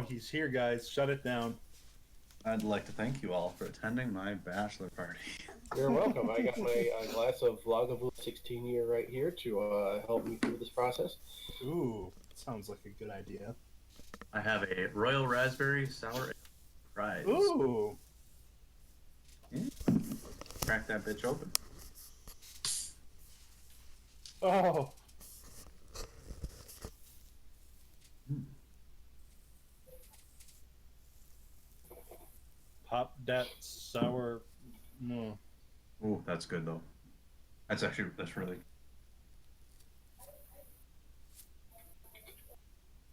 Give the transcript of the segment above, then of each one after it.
now. He's here, guys. Shut it down. I'd like to thank you all for attending my bachelor party. You're welcome. I got my glass of Lagavulin 16 year right here to help me through this process. Ooh, sounds like a good idea. I have a royal raspberry sour prize. Ooh. Yeah. Crack that bitch open. Oh. Pop that sour. No. Ooh, that's good though. That's really.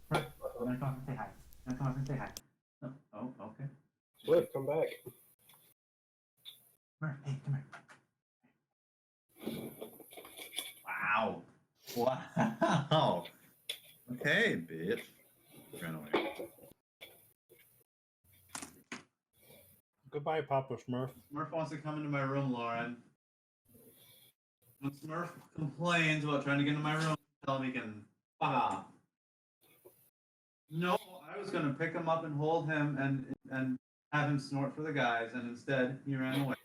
Right. Come on and say hi. Come on and say hi. Oh, okay. Swift, come back. Come here. Hey, come here. Wow. Wow. Okay, bitch. Ran away. Goodbye, Papa Smurf. Smurf wants to come into my room, Lauren. When Smurf complains about trying to get into my room, tell him he can fuck off. No, I was gonna pick him up and hold him and have him snort for the guys, and instead he ran away.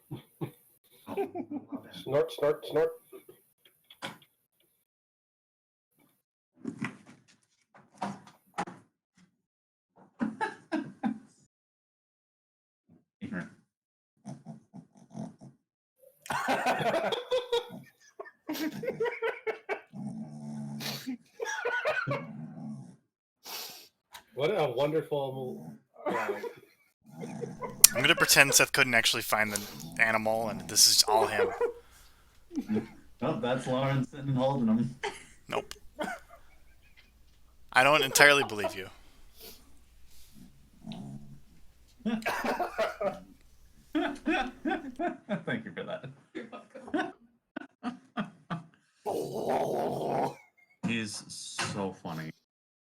Oh, Snort, snort, snort. What a wonderful. I'm gonna pretend Seth couldn't actually find the animal, and this is all him. Oh, that's Lauren sitting and holding him. Nope. I don't entirely believe you. Thank you for that. You're welcome. He's so funny.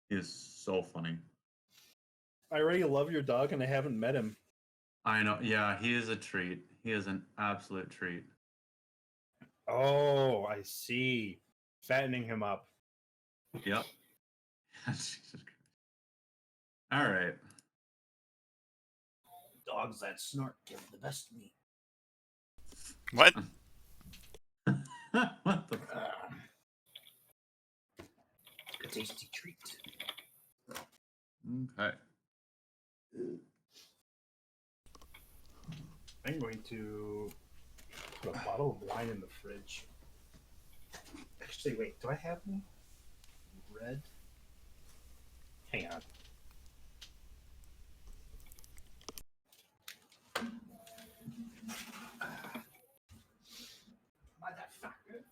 He is so funny. I already love your dog, and I haven't met him. I know. Yeah, he is a treat. He is an absolute treat. Oh, I see. Fattening him up. Yep. Jesus Christ. All right. Dogs that snort give the best meat. What? What the? A tasty treat. Okay. I'm going to put a bottle of wine in the fridge. Actually, wait, do I have any? Red? Hang on. Motherfucker.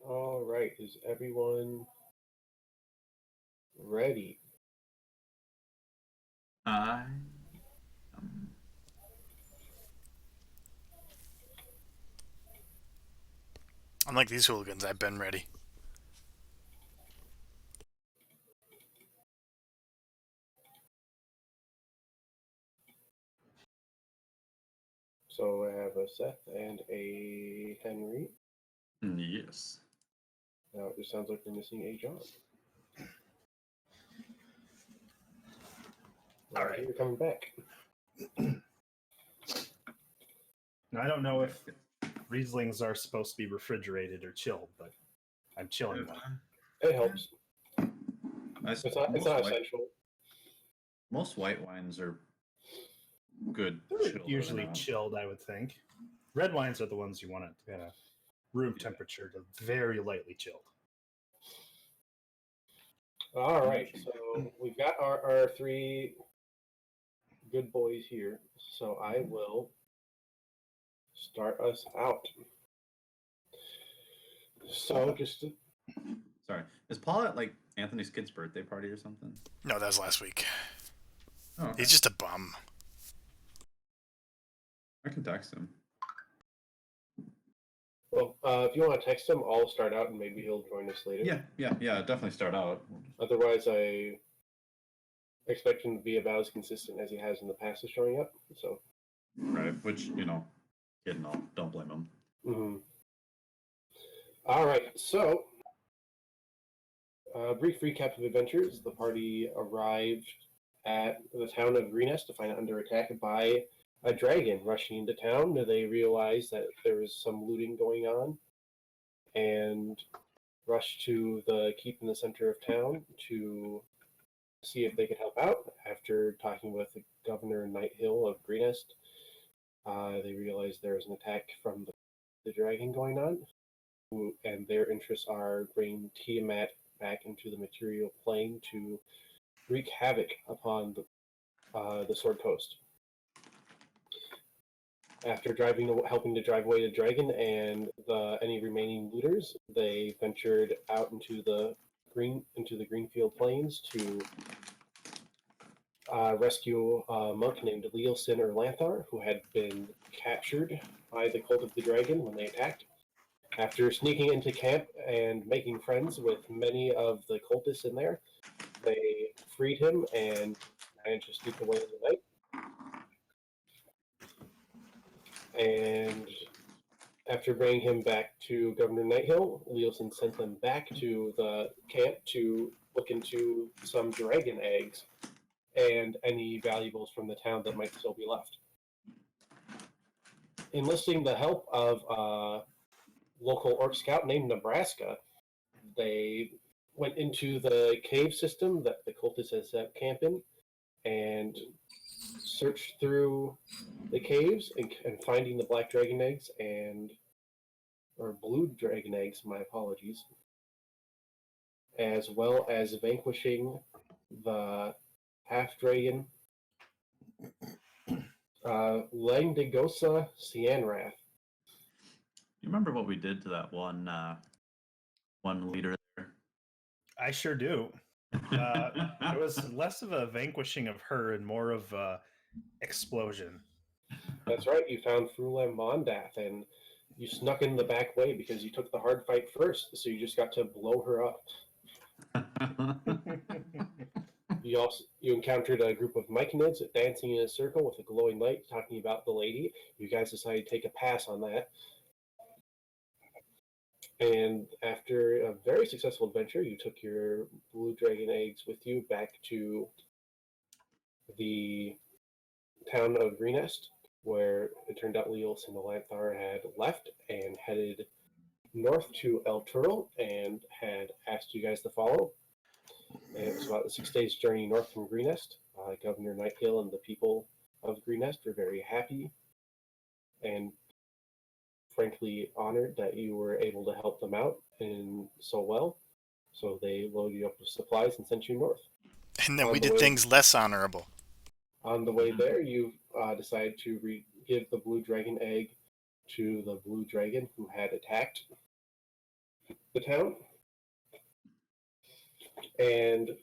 All right, is everyone ready? I. Unlike these hooligans, I've been ready. So I have a Seth and a Henry. Yes. Now it just sounds like we're missing a John. All right. You're coming back. Now, I don't know if Rieslings are supposed to be refrigerated or chilled, but I'm chilling one. It helps. It's It's not essential. Most white wines are good. They're usually chilled, I would think. Red wines are the ones you want it at room temperature to very lightly chilled. All right, so we've got our three good boys here. So I will start us out. So just to... Sorry, is Paula like Anthony's kid's birthday party or something? No, that was last week. Oh, okay. He's just a bum. I can text him. Well, if you want to text him, I'll start out and maybe he'll join us later. Yeah. Definitely start out. Otherwise, I expect him to be about as consistent as he has in the past of showing up. So, Right, which kid and all, don't blame him. mhm. All right. So, brief recap of adventures. The party arrived at the town of Greenest to find it under attack by a dragon. Rushing into town, they realized that there was some looting going on, and rushed to the keep in the center of town to see if they could help out. After talking with Governor Nighthill of Greenest, they realized there was an attack from the dragon going on, and their interests are bringing Tiamat back into the material plane to wreak havoc upon the Sword Coast. After helping to drive away the dragon and any remaining looters, they ventured out into the Greenfield Plains to rescue a monk named Leosin or Lanthar, who had been captured by the Cult of the Dragon when they attacked. After sneaking into camp and making friends with many of the cultists in there, they freed him and managed to sneak away in the night. And after bringing him back to Governor Nighthill, Leosin sent them back to the camp to look into some dragon eggs and any valuables from the town that might still be left. Enlisting the help of a local orc scout named Nebraska, they went into the cave system that the cultists had set camp in and searched through the caves and finding the black dragon eggs or blue dragon eggs, my apologies, as well as vanquishing the half dragon Langdegosa Cianrath. You remember what we did to that one leader there? I sure do. It was less of a vanquishing of her and more of a explosion. That's right, you found Frulam Mondath, and you snuck in the back way because you took the hard fight first, so you just got to blow her up. You encountered a group of Myconids dancing in a circle with a glowing light, talking about the lady. You guys decided to take a pass on that. And after a very successful adventure, you took your blue dragon eggs with you back to the town of Greenest, where it turned out Leos and the Lanthar had left and headed north to El Turl and had asked you guys to follow. And it was about a 6 days journey north from Greenest. Governor Nighthill and the people of Greenest were very happy and frankly honored that you were able to help them out and so well. So they loaded you up with supplies and sent you north. And then we did things less honorable. On the way there, you decided to give the blue dragon egg to the blue dragon who had attacked the town. And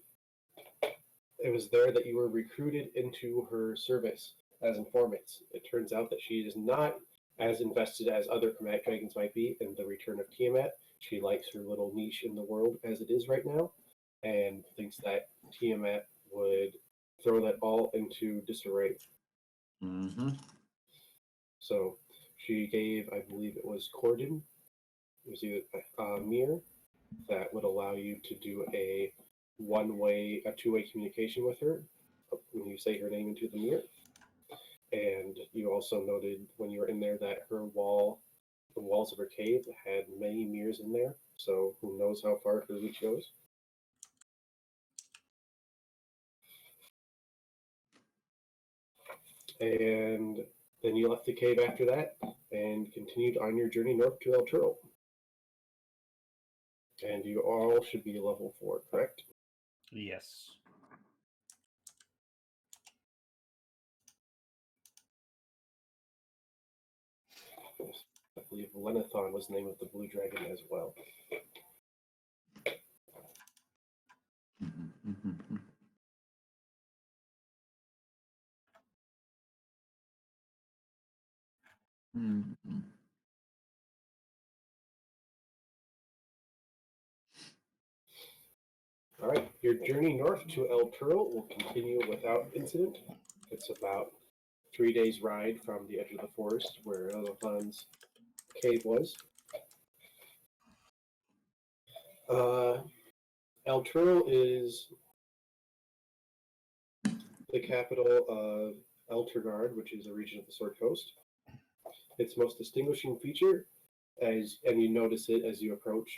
it was there that you were recruited into her service as informants. It turns out that she is not as invested as other chromatic dragons might be in the return of Tiamat. She likes her little niche in the world as it is right now, and thinks that Tiamat would throw that all into disarray. Mm-hmm. So she gave, I believe it was Corden, it was either Mir, that would allow you to do a two-way communication with her when you say her name into the mirror. And you also noted when you were in there that the walls of her cave had many mirrors in there, so who knows how far her reach goes. And then you left the cave after that and continued on your journey north to El Turl. And you all should be level 4, correct? Yes. I believe Lenathon was the name of the blue dragon as well. Hmm. All right, your journey north to El Turl will continue without incident. It's about 3 days' ride from the edge of the forest where Elefan's cave was. El Turl is the capital of Elturgard, which is a region of the Sword Coast. Its most distinguishing feature, and you notice it as you approach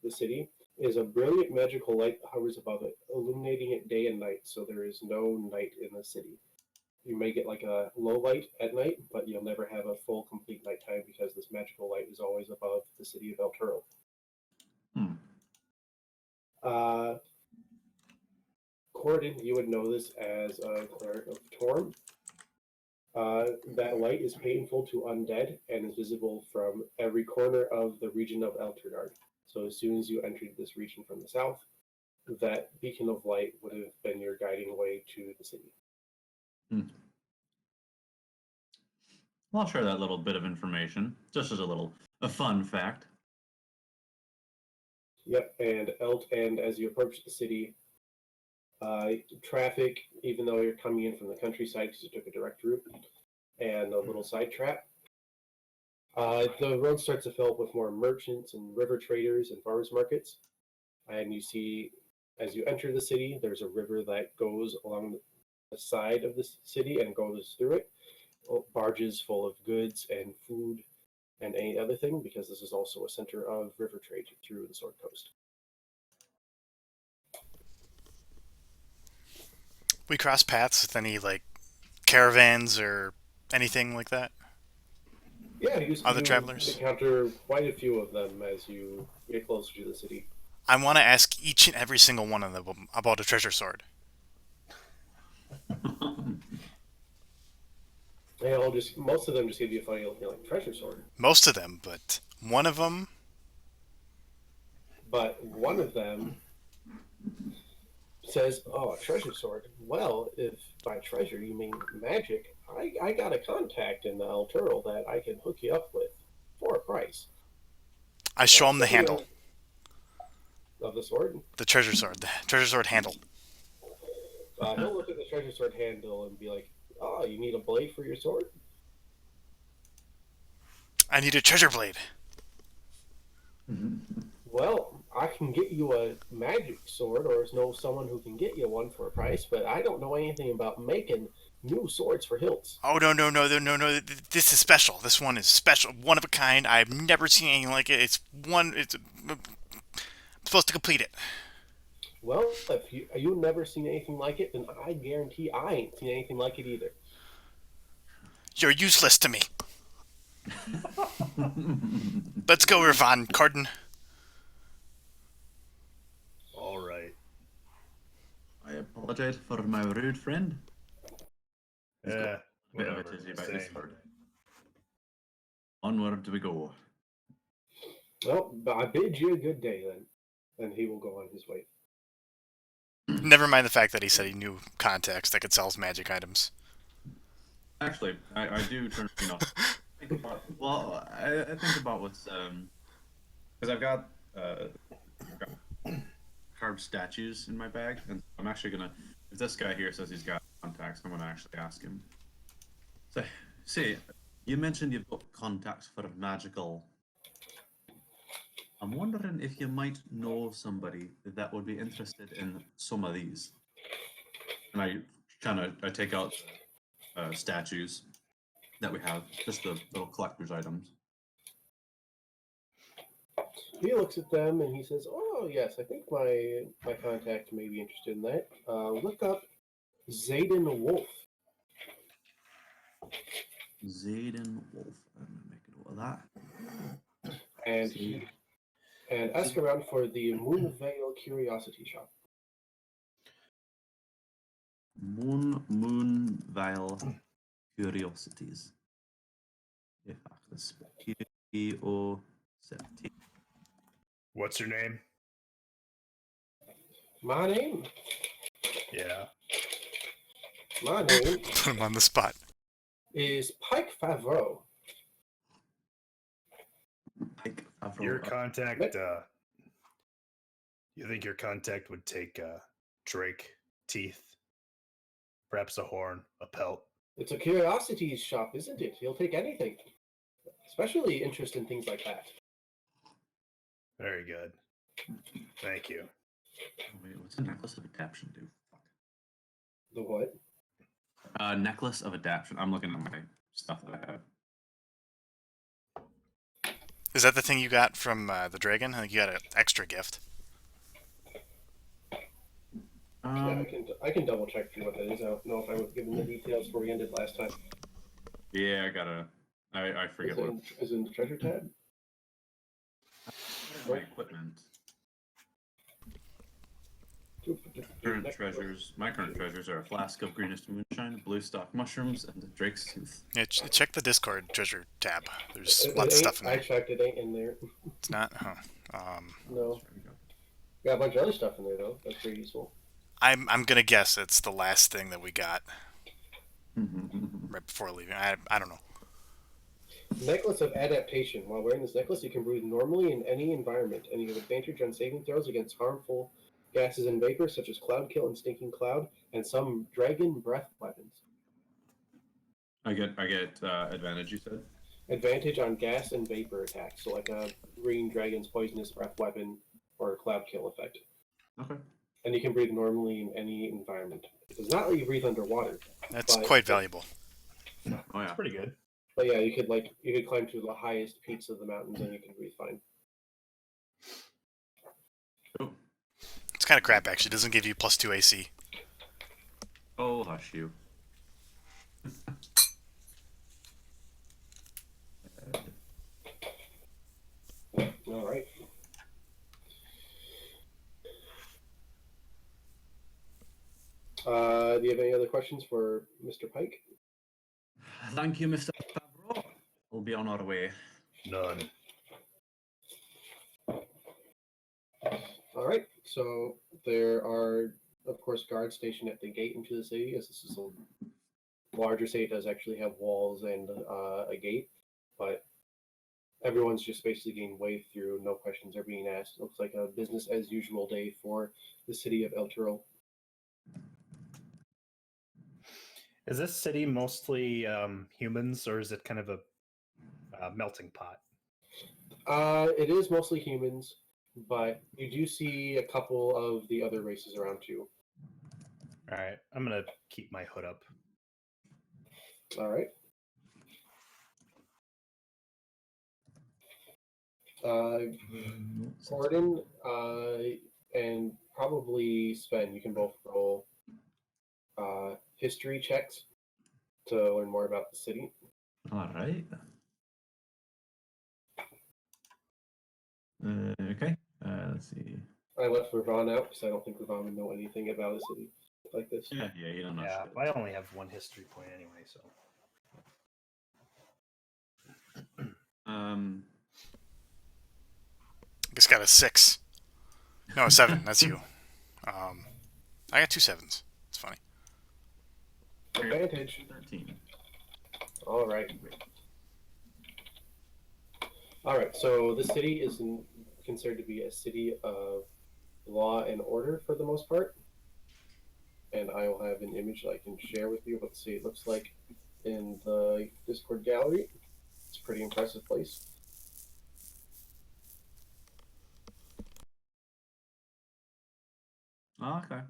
the city, is a brilliant magical light that hovers above it, illuminating it day and night, so there is no night in the city. You may get like a low light at night, but you'll never have a full, complete nighttime because this magical light is always above the city of El Turl. Corden, you would know this as a cleric of Torm. That light is painful to undead and is visible from every corner of the region of Elturgard. So as soon as you entered this region from the south, that beacon of light would have been your guiding way to the city. Well, I'll share that little bit of information, just as a fun fact. Yep, and as you approach the city, traffic, even though you're coming in from the countryside because you took a direct route and a little side trap, the road starts to fill up with more merchants and river traders and farmers markets. And you see, as you enter the city, there's a river that goes along the side of the city and goes through it. Barges full of goods and food and any other thing, because this is also a center of river trade through the Sword Coast. We cross paths with any like caravans or anything like that? Yeah, Other travelers? encounter quite a few of them as you get closer to the city. I want to ask each and every single one of them about a treasure sword. Most of them just give you a funny looking like treasure sword. Most of them, but one of them. But one of them says, "Oh, a treasure sword. Well, if by treasure you mean magic, I got a contact in the El Turl that I can hook you up with for a price." I show him the handle. Of the sword? The treasure sword. The treasure sword handle. He'll look at the treasure sword handle and be like, "Oh, you need a blade for your sword?" I need a treasure blade. Well, I can get you a magic sword, or know someone who can get you one for a price, but I don't know anything about making new swords for hilts. Oh, no. This is special. This one is special. One of a kind. I've never seen anything like it. I'm supposed to complete it. Well, if you've never seen anything like it, then I guarantee I ain't seen anything like it either. You're useless to me. Let's go, Irvan. Corden. All right. I apologize for my rude friend. Yeah. Bit of a Whatever. tizzy about this Same. sword. Onward we go. Well, I bid you a good day then, and he will go on his way. Never mind the fact that he said he knew contacts that could sell his magic items. Actually, I do turn, think about, well, I think about what's, because I've got carved statues in my bag, and I'm actually gonna, if this guy here says he's got contacts, I'm gonna actually ask him. So, see, you mentioned you've got contacts for magical. I'm wondering if you might know somebody that would be interested in some of these. And I take out statues that we have, just the little collector's items. He looks at them and he says, "Oh yes, I think my contact may be interested in that. Look up Zayden Wolf." Zayden Wolf. I'm gonna make a note of that. And ask around for the Moonvale Curiosity Shop. Moonvale Curiosities. If I could spell Curiosity. What's your name? My name Yeah. Put him on the spot. is Pike Favreau. Your contact. But- You think your contact would take Drake teeth, perhaps a horn, a pelt? It's a curiosities shop, isn't it? He'll take anything, especially interest in things like that. Very good. Thank you. Oh, wait, what's a necklace of adaption do? Fuck. The what? Necklace of adaption. I'm looking at my stuff that I have. Is that the thing you got from the dragon? I think you got an extra gift. Yeah, I can double check for you what that is. I don't know if I was given the details before we ended last time. Yeah, I gotta. I forget what. Is it in the treasure tab? My equipment. Current treasures. My current treasures are a flask of greenest moonshine, blue stock mushrooms, and a drake's tooth. Yeah, check the Discord treasure tab. There's It lots of ain't- stuff in I there. checked, it ain't in there. It's not? Huh. No. Got a bunch of other stuff in there though. That's pretty useful. I'm gonna guess it's the last thing that we got right before leaving. I don't know. Necklace of adaptation. While wearing this necklace, you can breathe normally in any environment, and you have advantage on saving throws against harmful gases and vapors such as cloud kill and stinking cloud, and some dragon breath weapons. I get advantage. You said. Advantage on gas and vapor attacks, so like a green dragon's poisonous breath weapon or a cloud kill effect. Okay. And you can breathe normally in any environment. It does not let you breathe underwater. That's But- quite valuable. Oh yeah. Pretty good. But yeah, you could climb to the highest peaks of the mountains and you can breathe fine. Cool. It's kind of crap, actually. It doesn't give you +2 AC. Oh, hush you. All right. Do you have any other questions for Mr. Pike? Thank you, Mr. Favreau. We'll be on our way. None. All right. So there are, of course, guards stationed at the gate into the city, as this is a larger city. It does actually have walls and a gate, but everyone's just basically getting waved through. No questions are being asked. Looks like a business as usual day for the city of El Toro. Is this city mostly humans, or is it kind of a melting pot? It is mostly humans, but you do see a couple of the other races around too. All right, I'm gonna keep my hood up. All right. Gordon and probably Sven, you can both roll history checks to learn more about the city. All right. Okay. Let's see. I left Ravon out because I don't think Ravon would know anything about a city like this. Yeah, you don't know. Yeah, shit. I only have one history point anyway, so. It's got a 6. No, a 7. That's you. I got 2 7s. It's funny. Advantage. 13. All right. All right. So the city is considered to be a city of law and order for the most part. And I will have an image that I can share with you what the city looks like in the Discord gallery. It's a pretty impressive place. Oh, okay.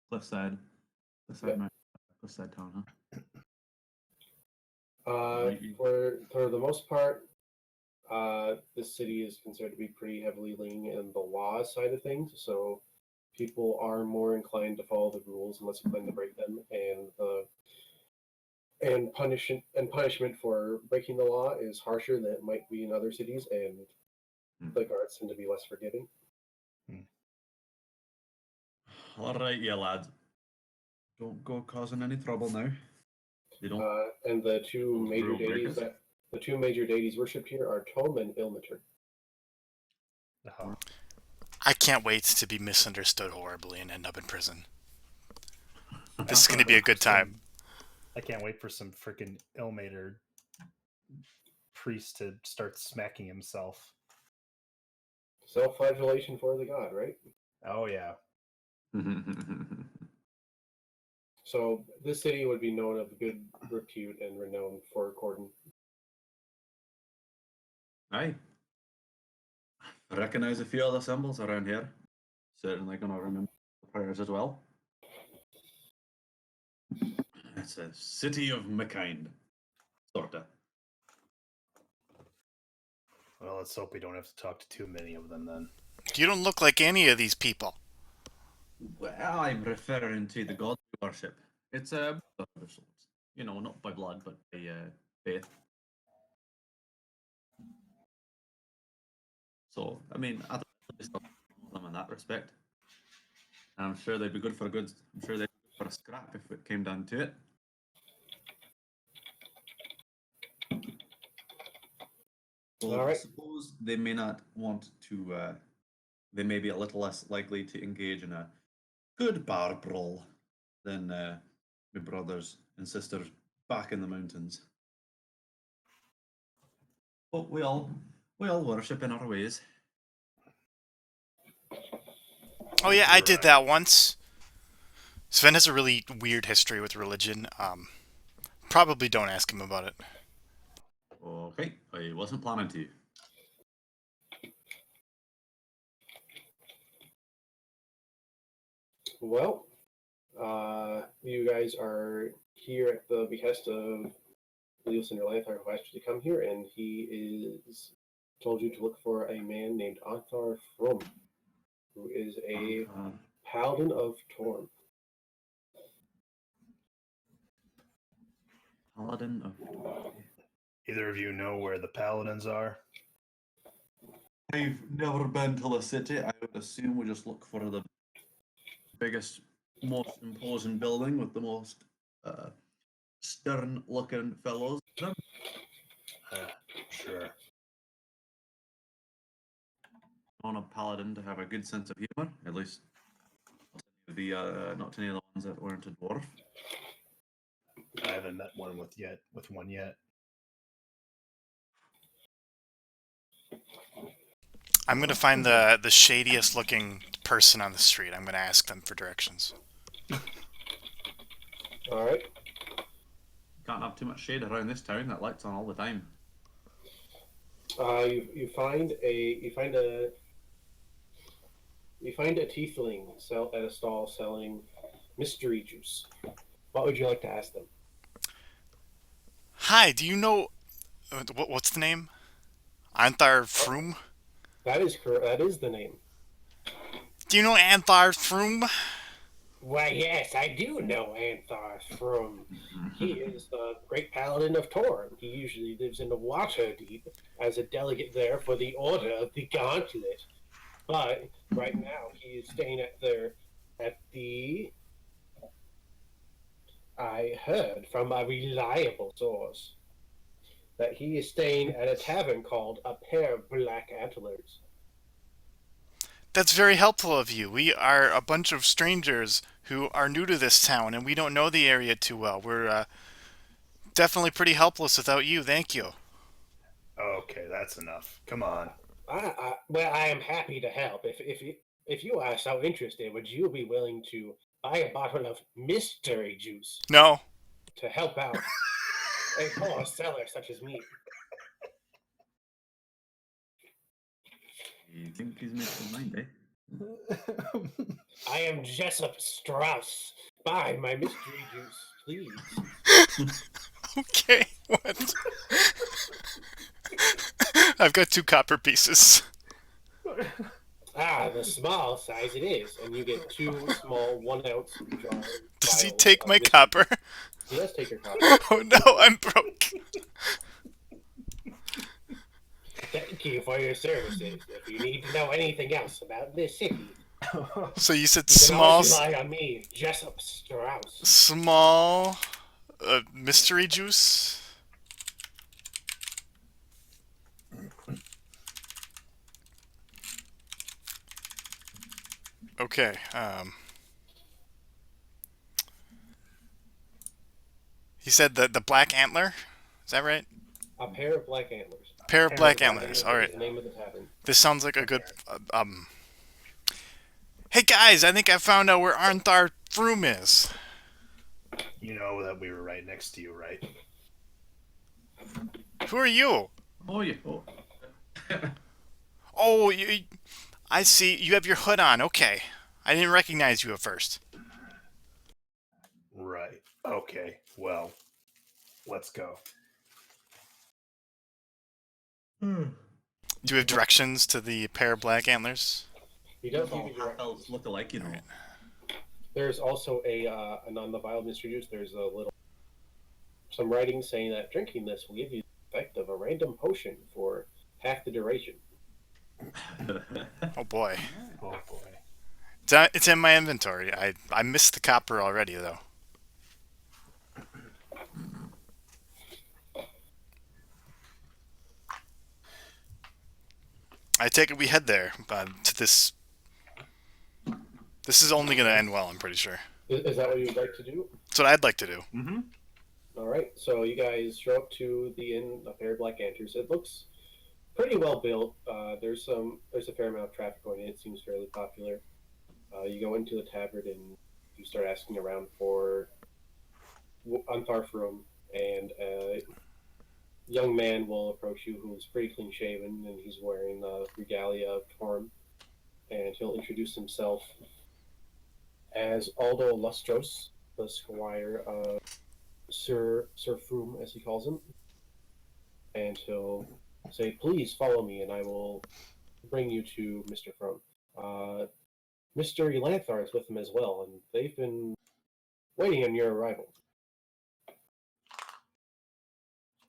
Cliffside. Yeah. Cliffside town, huh? For the most part, this city is considered to be pretty heavily leaning in the law side of things. So people are more inclined to follow the rules unless you plan to break them, and punishment for breaking the law is harsher than it might be in other cities, and the guards tend to be less forgiving. All right, yeah, lad. Don't go causing any trouble now. They don't. And the two major Rule deities breakers? worshipped here are Tome and Ilmater. Oh, I can't wait to be misunderstood horribly and end up in prison. This is going to be a good time. I can't wait for some freaking Ilmater priest to start smacking himself. Self-flagellation for the god, right? Oh yeah. So this city would be known of good repute and renown for Corden. Aye. I recognise a few other symbols around here. Certainly gonna remember the prayers as well. It's a city of McKind. Sorta. Well, let's hope we don't have to talk to too many of them then. You don't look like any of these people. Well, I'm referring to the god we worship. It's a brotherhood of sorts. You know, not by blood, but by faith. So, I mean, I don't them in that respect. And I'm sure they'd be good for a good. I'm sure they'd be good for a scrap if it came down to it. So All I right. suppose they may not want to. They may be a little less likely to engage in a good bar brawl than my brothers and sisters back in the mountains. But we all worship in our ways. Oh yeah, I did Right. that once. Sven has a really weird history with religion. Probably don't ask him about it. Okay, I wasn't planning to. Well, you guys are here at the behest of Leos and Erlanthar, who asked you to come here, and he is told you to look for a man named Anthar From, who is a paladin of Torm. Paladin of. Either of you know where the paladins are? I've never been to the city. I would assume we just look for the biggest, most imposing building with the most stern-looking fellows. Sure. On a paladin to have a good sense of humor, at least not any of the ones that weren't a dwarf. I haven't met one with one yet. I'm gonna find the shadiest looking person on the street. I'm gonna ask them for directions. All right. Can't have too much shade around this town. That light's on all the time. You find a tiefling at a stall selling mystery juice. What would you like to ask them? Hi, do you know what's the name? Anthar Froom? That is correct. That is the name. Do you know Anthar Froom? Why, yes, I do know Anthar From. He is the great paladin of Torm. He usually lives in the Waterdeep as a delegate there for the Order of the Gauntlet. But right now he is staying at the. I heard from a reliable source that he is staying at a tavern called A Pair of Black Antlers. That's very helpful of you. We are a bunch of strangers who are new to this town, and we don't know the area too well. We're definitely pretty helpless without you. Thank you. Okay, that's enough. Come on. Well, I am happy to help. If you are so interested, would you be willing to buy a bottle of mystery juice No. to help out a poor seller such as me? You think he's made his mind, eh? I am Jessup Strauss. Buy my mystery juice, please. Okay, what? I've got 2 copper pieces. Ah, the small size it is, and you get 2 small 1-ounce jars. Does he vials take of my mystery copper? juice. He does take your copper. Oh no, I'm broke. Thank you for your services. If you need to know anything else about this city, So you said you can small, always rely on me, Jessup Strauss. small mystery juice? Okay, he said the black antler? Is that right? A pair of black antlers. Pair of Pair black of antlers. black All right. Is the name of the tavern. This sounds like a good. Hey guys, I think I found out where Arnthar Froome is. You know that we were right next to you, right? Who are you? Oh, yeah. Oh. Oh, I see. You have your hood on. Okay. I didn't recognize you at first. Right. Okay. Well, let's go. Do you have directions to the pair of black antlers? He does give All you half directions. elves look alike, you know. Alright. There's also and on the vial misused, there's some writing saying that drinking this will give you the effect of a random potion for half the duration. Oh boy. Oh boy. It's in my inventory. I missed the copper already, though. I take it we head there, to this... This is only going to end well, I'm pretty sure. Is that what you would like to do? That's what I'd like to do. Mm-hmm. All right, so you guys show up to the inn, a pair of black antlers. It looks pretty well built. There's a fair amount of traffic going in. It seems fairly popular. You go into the tavern and you start asking around for Arnthar Froome, and a young man will approach you who's pretty clean shaven and he's wearing the regalia of Torm, and he'll introduce himself as Aldo Lustros, the squire of Sir Froome, as he calls him, and he'll say, "Please follow me, and I will bring you to Mr. Froome. Mr. Elanthar is with him as well, and they've been waiting on your arrival."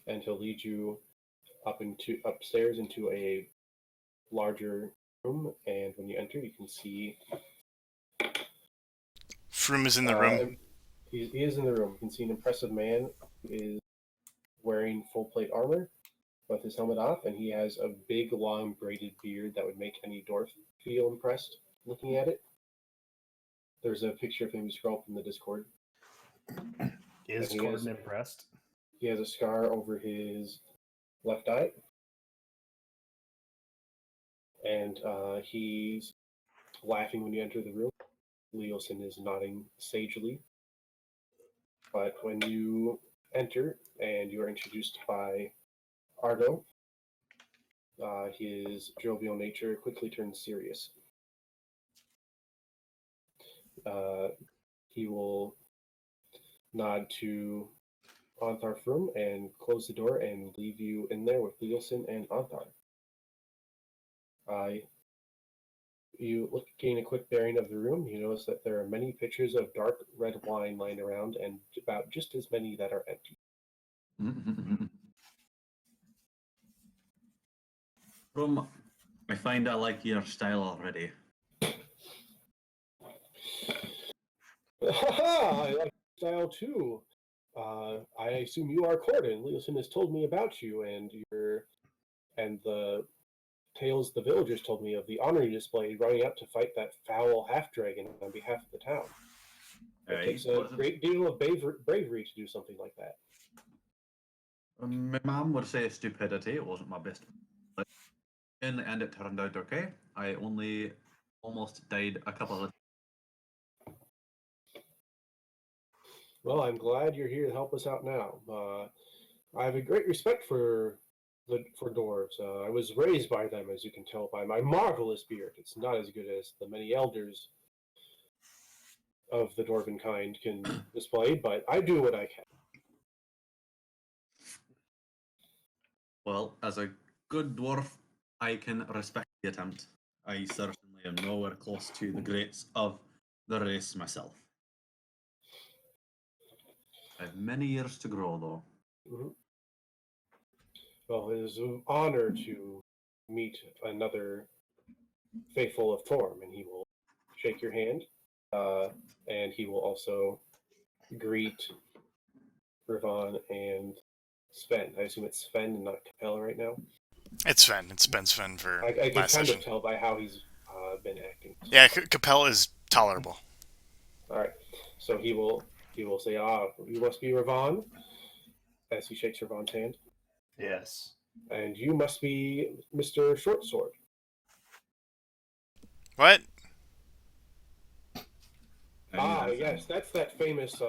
And he'll lead you upstairs into a larger room, and when you enter, you can see Froome is in the room. He is in the room. You can see an impressive man who is wearing full plate armor with his helmet off, and he has a big, long, braided beard that would make any dwarf feel impressed looking at it. There's a picture of him. You scroll up in the Discord. Is He Gordon is- impressed? He has a scar over his left eye, and he's laughing when you enter the room. Leosin is nodding sagely. But when you enter and you are introduced by Argo, his jovial nature quickly turns serious. He will nod to Arnthar Froome and close the door and leave you in there with Leosin and Arnthar. You gain a quick bearing of the room. You notice that there are many pitchers of dark red wine lying around, and about just as many that are empty. From, I find I like your style already. I like style too. I assume you are Corden. Leosin has told me about you and the tales the villagers told me of the honor you displayed running out to fight that foul half-dragon on behalf of the town. It takes a great deal of bravery to do something like that. My mum would say stupidity. It wasn't my best. In the end, it turned out okay. I only almost died a couple of. Well, I'm glad you're here to help us out now. I have a great respect for dwarves. I was raised by them, as you can tell by my marvelous beard. It's not as good as the many elders of the dwarven kind can display, but I do what I can. Well, as a good dwarf, I can respect the attempt. I certainly am nowhere close to the greats of the race myself. I have many years to grow, though. Mm-hmm. Well, it is an honor to meet another faithful of Torm, and he will shake your hand, and he will also greet Ravon and Sven. I assume it's Sven and not Capella right now. It's Sven. It's been Sven for I can last kind session. of tell by how he's been acting. Yeah, Capella is tolerable. All right, so he will say, "Ah, you must be Ravon," as he shakes Ravon's hand. Yes. And you must be Mr. Shortsword. What? Ah, yes, that's that famous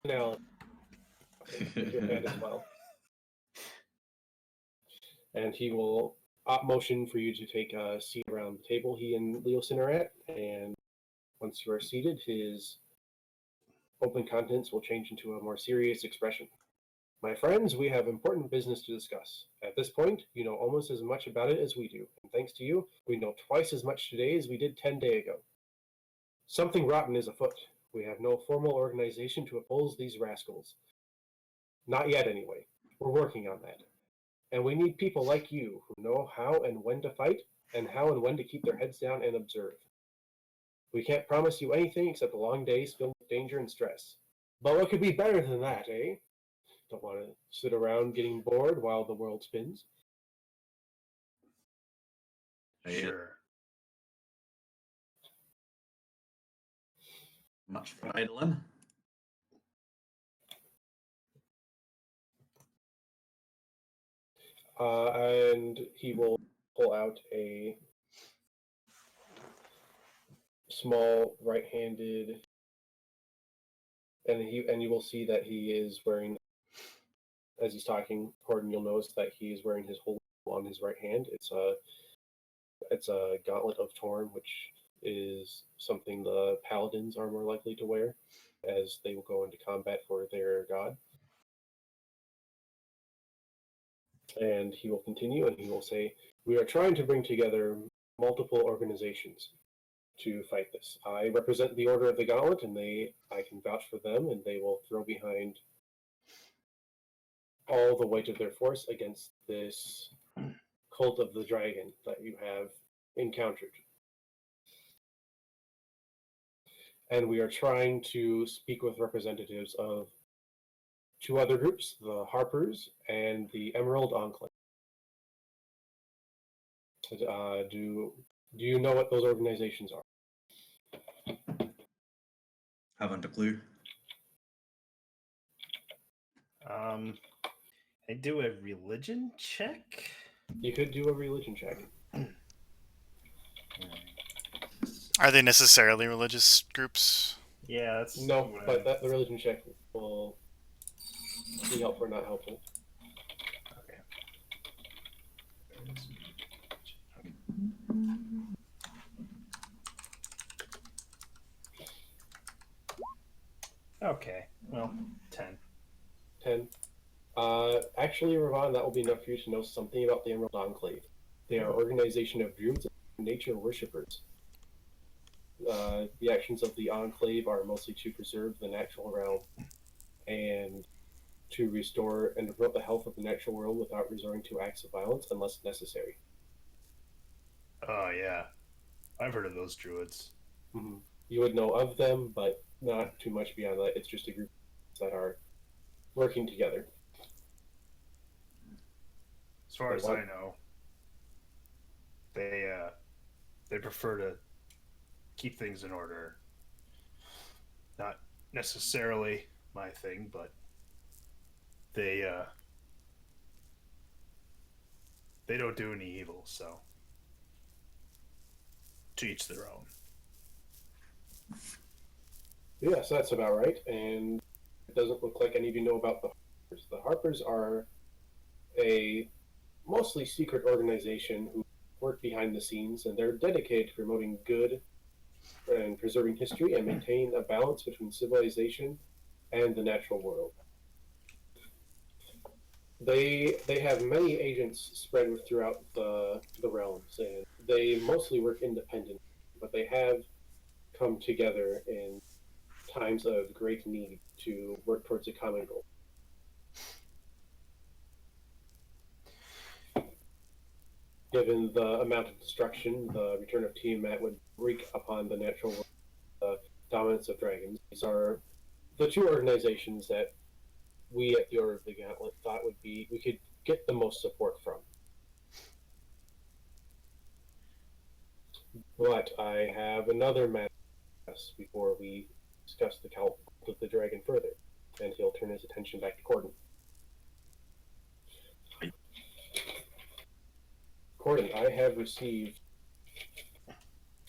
analogy with your head as well. And he will motion for you to take a seat around the table he and Leosin are at. And once you are seated, his open countenance will change into a more serious expression. My friends, we have important business to discuss. At this point, you know almost as much about it as we do, and thanks to you, we know twice as much today as we did 10 days ago. Something rotten is afoot. We have no formal organization to oppose these rascals. Not yet, anyway. We're working on that. And we need people like you who know how and when to fight, and how and when to keep their heads down and observe. We can't promise you anything except long days filled with danger and stress. But what could be better than that, eh? Don't want to sit around getting bored while the world spins. Sure. Much for idling. And he will pull out a small right-handed, and you will see that he is wearing, as he's talking, Gordon, you'll notice that he is wearing his hold on his right hand. It's a gauntlet of Torn, which is something the paladins are more likely to wear, as they will go into combat for their god. And he will continue, and he will say, "We are trying to bring together multiple organizations to fight this. I represent the Order of the Gauntlet, and I can vouch for them, and they will throw behind all the weight of their force against this cult of the dragon that you have encountered. And we are trying to speak with representatives of two other groups, the Harpers and the Emerald Enclave. Do you know what those organizations are?" Haven't a clue. I do a religion check. You could do a religion check. Are they necessarily religious groups? Yeah, that's No, what but the religion check will be helpful or not helpful. Okay. Okay. Well, 10. 10. Actually, Ravon, that will be enough for you to know something about the Emerald Enclave. They are an organization of druids and nature worshippers. The actions of the Enclave are mostly to preserve the natural realm and to restore and promote the health of the natural world without resorting to acts of violence unless necessary. Oh, yeah. I've heard of those druids. Mm-hmm. You would know of them, but not too much beyond that. It's just a group that are working together. As far as I know, they prefer to keep things in order. Not necessarily my thing, but they don't do any evil, so to each their own. Yes, that's about right. And it doesn't look like any of you know about the Harpers. The Harpers are a mostly secret organization who work behind the scenes, and they're dedicated to promoting good and preserving history and maintain a balance between civilization and the natural world. They have many agents spread throughout the realms, and they mostly work independently, but they have come together in times of great need to work towards a common goal. Given the amount of destruction the return of Tiamat would wreak upon the natural world, the dominance of dragons, these are the two organizations that we at the Order of the Gauntlet thought we could get the most support from. But I have another matter before we discuss the cult of the dragon further, and he'll turn his attention back to Corden. Corden, I have received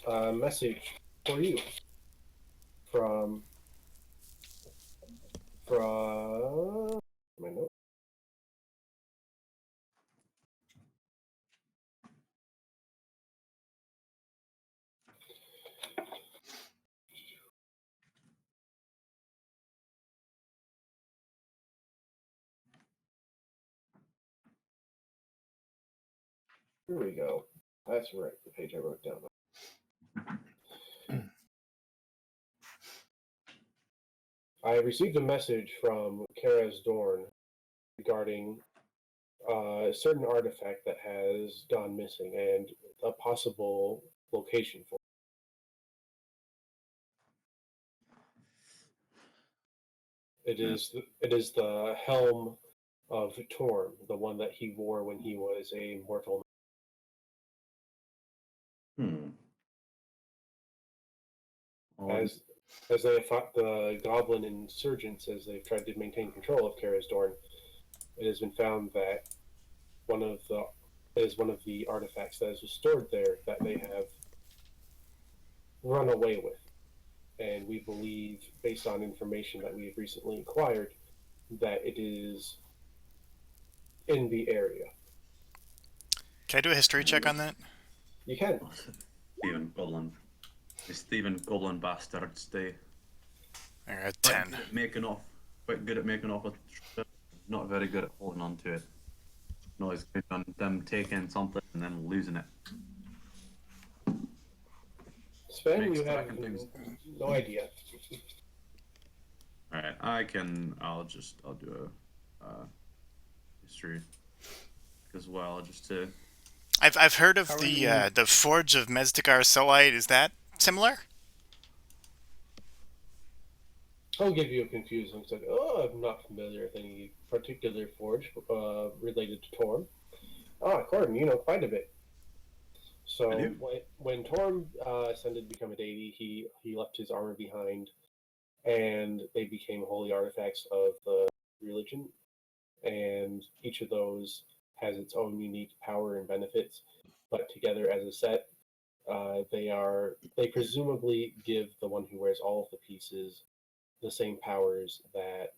a message for you from my note. Here we go. That's right, the page I wrote down. I received a message from Karaz Dorn regarding a certain artifact that has gone missing and a possible location for it. It is the helm of Torm, the one that he wore when he was a mortal. Hmm. Odd. As they have fought the goblin insurgents as they've tried to maintain control of Karaz Dorn, it has been found that one of the artifacts that is stored there that they have run away with. And we believe, based on information that we have recently acquired, that it is in the area. Can I do a history check on that? You can. Steven Goblin bastards, they I got quite 10. good at making off. Quite good at making off with shit, not very good at holding on to it. Not as good on them taking something and then losing it. Sven, Makes you have tracking things. no idea. Alright, I'll do a history as well, just to. I've heard of How are the Forge of Mezdigar Selite. Is that similar? I'll give you a confused look. It's like, oh, I'm not familiar with any particular forge related to Torm. Ah, Corden, you know quite a bit. So I do. when Torm ascended to become a deity, he left his armor behind, and they became holy artifacts of the religion. And each of those has its own unique power and benefits, but together as a set, they presumably give the one who wears all of the pieces the same powers that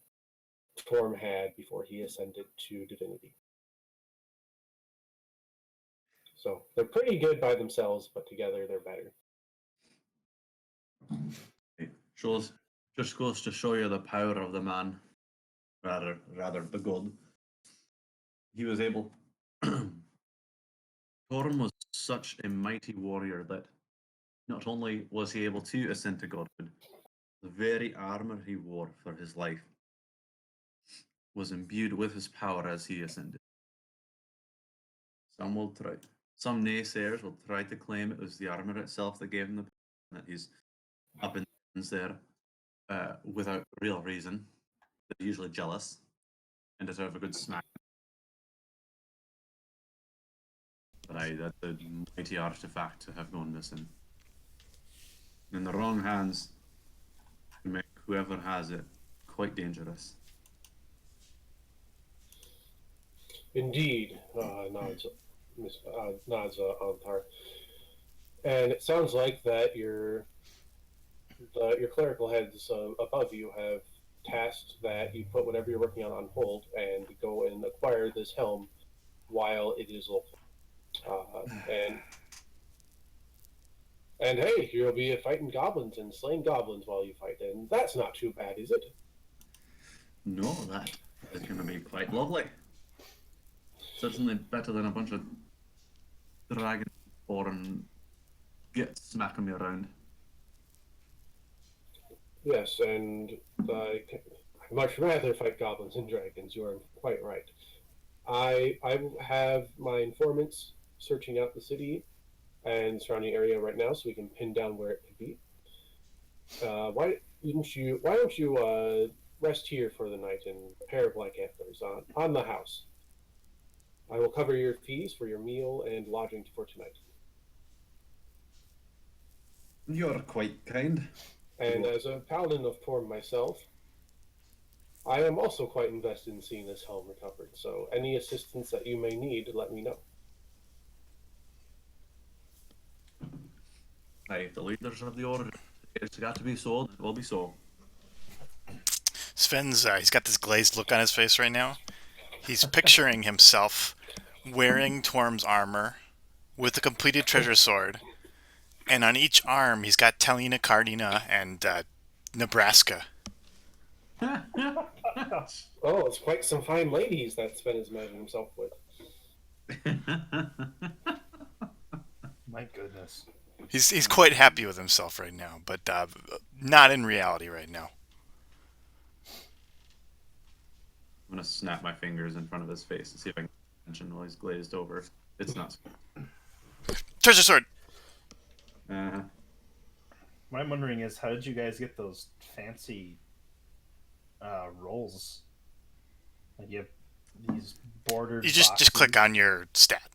Torm had before he ascended to divinity. So they're pretty good by themselves, but together they're better. It just goes to show you the power of the man, rather the god. He was able. Thorin was such a mighty warrior that not only was he able to ascend to godhood, the very armor he wore for his life was imbued with his power as he ascended. Some naysayers will try to claim it was the armor itself that gave him the power, that he's up in there without real reason. They're usually jealous and deserve a good smack. But that's a mighty artifact to have gone missing. In the wrong hands, can make whoever has it quite dangerous. Indeed, nods Antar. And it sounds like that your clerical heads above you have tasked that you put whatever you're working on hold and go and acquire this helm while it is local. And hey, you'll be fighting goblins and slaying goblins while you fight, and that's not too bad, is it? No, that is going to be quite lovely. Certainly better than a bunch of dragon-born git smacking me around. Yes, and I'd much rather fight goblins and dragons. You are quite right. I have my informants searching out the city and surrounding area right now, so we can pin down where it could be. Why don't you rest here for the night and prepare Black Antlers on the house? I will cover your fees for your meal and lodging for tonight. You're quite kind. And as a paladin of Torm myself, I am also quite invested in seeing this helm recovered. So any assistance that you may need, let me know. If the leaders of the order, it's got to be sold, it will be sold. Sven's he's got this glazed look on his face right now. He's picturing himself wearing Torm's armor with a completed treasure sword, and on each arm he's got Telina, Cardina, and Nebraska. Oh, it's quite some fine ladies that Sven is imagining himself with. My goodness. He's quite happy with himself right now, but not in reality right now. I'm gonna snap my fingers in front of his face and see if I can attention while he's glazed over. It's not. Treasure sword. What I'm wondering is, how did you guys get those fancy rolls? Like you have these bordered. You just boxes. click on your stat.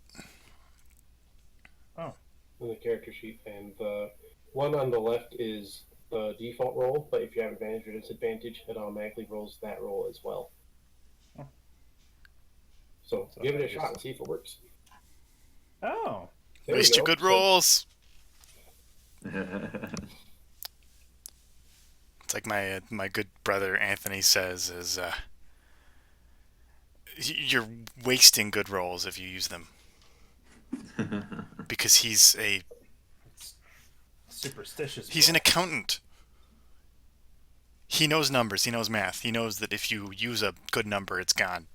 Oh, In the character sheet, and the one on the left is the default roll, but if you have advantage or disadvantage, it automatically rolls that roll as well. Oh. So So give it I a shot just- and see if it works. oh, There we Waste your go. good rolls. Uh-huh. It's like my good brother Anthony says is you're wasting good rolls if you use them, because he's it's superstitious. an boy. accountant. He knows numbers, he knows math, he knows that if you use a good number, it's gone.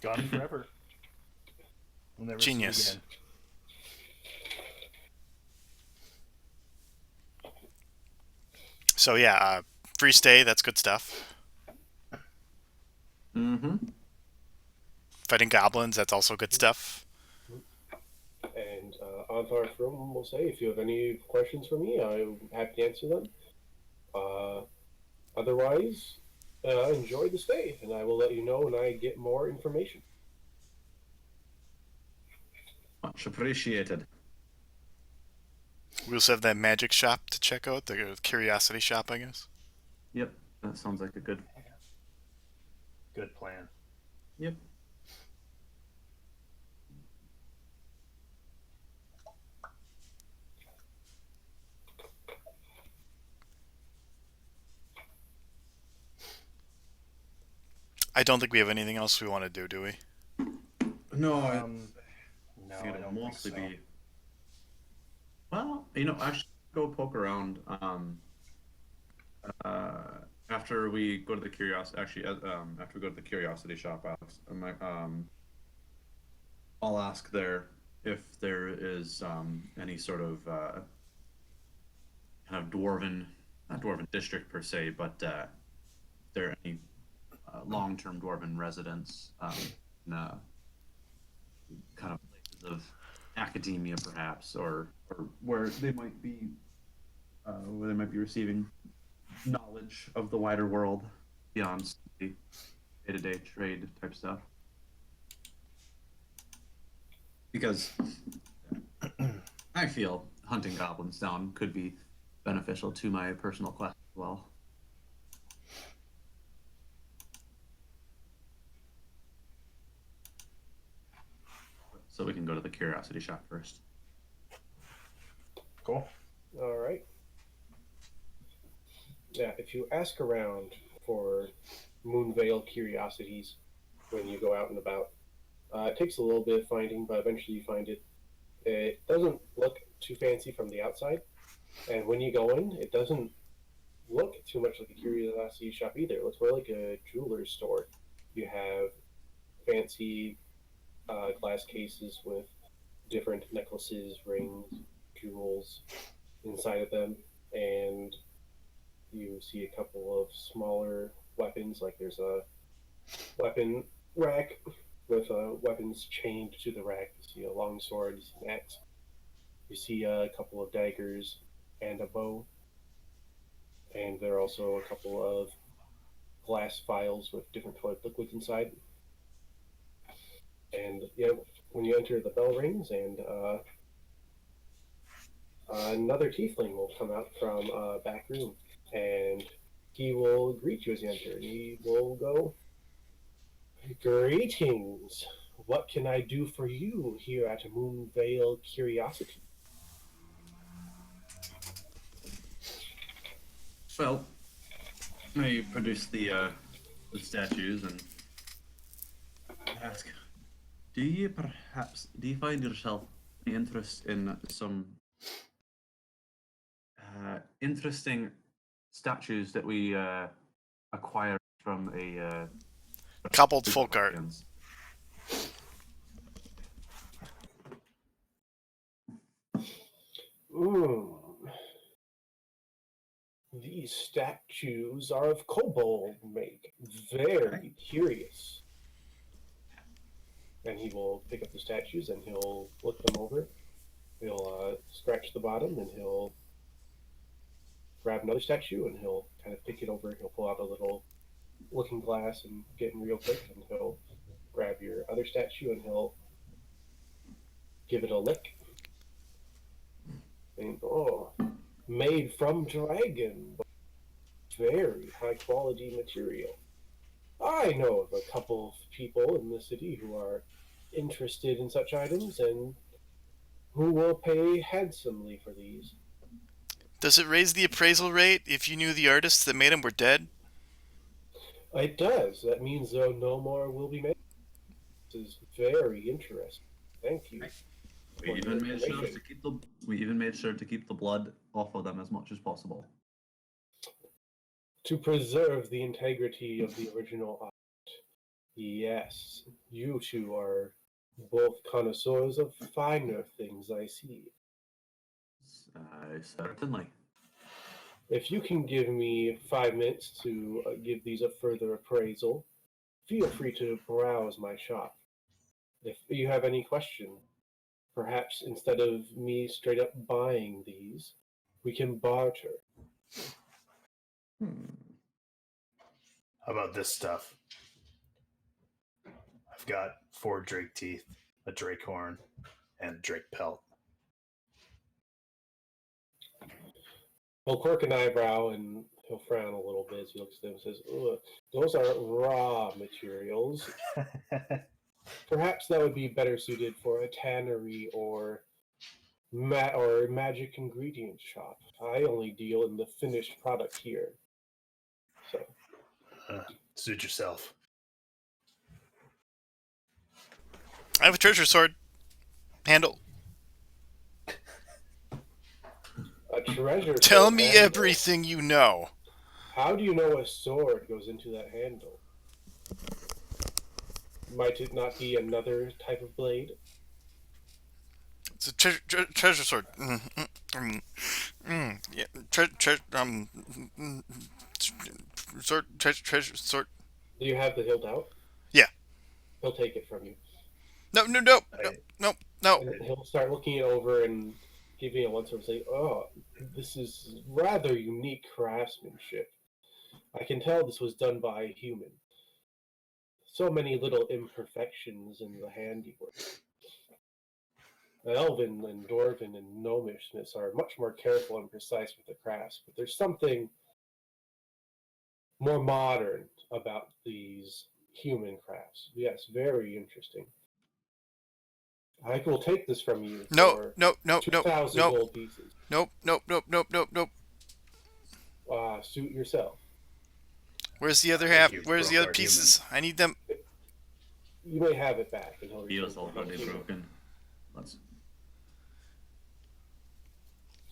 Gone forever. We'll never see it Genius. again. So yeah, free stay, that's good stuff. Mm-hmm. Fighting goblins, that's also good stuff. And Onthar's room will say, if you have any questions for me, I'm happy to answer them. Otherwise, enjoy the stay, and I will let you know when I get more information. Much appreciated. We also have that magic shop to check out, the curiosity shop, I guess. Yep, that sounds like a good. Good plan. Yep. I don't think we have anything else we want to do we? No, No, it's I gonna don't mostly think so. be. Well, I should go poke around. After we go to the curiosity, after we go to the curiosity shop, Alex, I'll ask there if there is any sort of kind of not dwarven district per se, but there are any long-term dwarven residents in kind of places of academia, perhaps, or where they might be receiving knowledge of the wider world beyond the day-to-day trade type stuff. Because I feel hunting goblins down could be beneficial to my personal quest as well. So we can go to the curiosity shop first. Cool. All right. Yeah, if you ask around for Moonvale curiosities when you go out and about, it takes a little bit of finding, but eventually you find it. It doesn't look too fancy from the outside, and when you go in, it doesn't look too much like a curiosity shop either. It looks more like a jeweler's store. You have fancy glass cases with different necklaces, rings, jewels inside of them, and you see a couple of smaller weapons, like there's a weapon rack with weapons chained to the rack. You see a long sword, you see an axe, you see a couple of daggers and a bow, and there are also a couple of glass vials with different colored liquids inside. And yeah, when you enter, the bell rings, and another tiefling will come out from a back room, and he will greet you as you enter. He will go, "Greetings. What can I do for you here at Moonvale Curiosity?" Well, I produce the statues and ask, do you find yourself any interest in some interesting statues that we acquired from a Cobbled group folk of art. Indians? These statues are of kobold make. Very curious. And he will pick up the statues and he'll look them over. He'll scratch the bottom and he'll grab another statue and he'll kind of pick it over. He'll pull out a little looking glass and get in real quick and he'll grab your other statue and he'll give it a lick. And made from dragon. Very high quality material. I know of a couple of people in the city who are interested in such items and who will pay handsomely for these. Does it raise the appraisal rate if you knew the artists that made them were dead? It does. That means no more will be made. This is very interesting. Thank you. We even made sure to keep the blood off of them as much as possible. To preserve the integrity of the original art. Yes, you two are both connoisseurs of finer things, I see. Certainly. If you can give me 5 minutes to give these a further appraisal, feel free to browse my shop. If you have any questions, perhaps instead of me straight up buying these, we can barter. How about this stuff? I've got 4 drake teeth, a drake horn, and a drake pelt. He'll quirk an eyebrow and he'll frown a little bit as he looks at them and says, "Ugh, those are raw materials. Perhaps that would be better suited for a tannery or magic ingredient shop. I only deal in the finished product here." So, Suit yourself. I have a treasure sword. Handle. a treasure. Tell sword me handle. everything you know. How do you know a sword goes into that handle? Might it not be another type of blade? It's a treasure sword. Yeah, treasure sword. Do you have the hilt out? Yeah. He'll take it from you. No. And he'll start looking it over and giving it once over and say, "Oh, this is rather unique craftsmanship. I can tell this was done by a human. So many little imperfections in the handiwork. Elven and Dwarven and Gnomish smiths are much more careful and precise with the crafts, but there's something more modern about these human crafts. Yes, very interesting. I will take this from you for 2,000 gold pieces. Nope. Suit yourself. Where's the other Thank half? you, Where's the broke other our pieces? I need them. You may have it back. And He was already broken.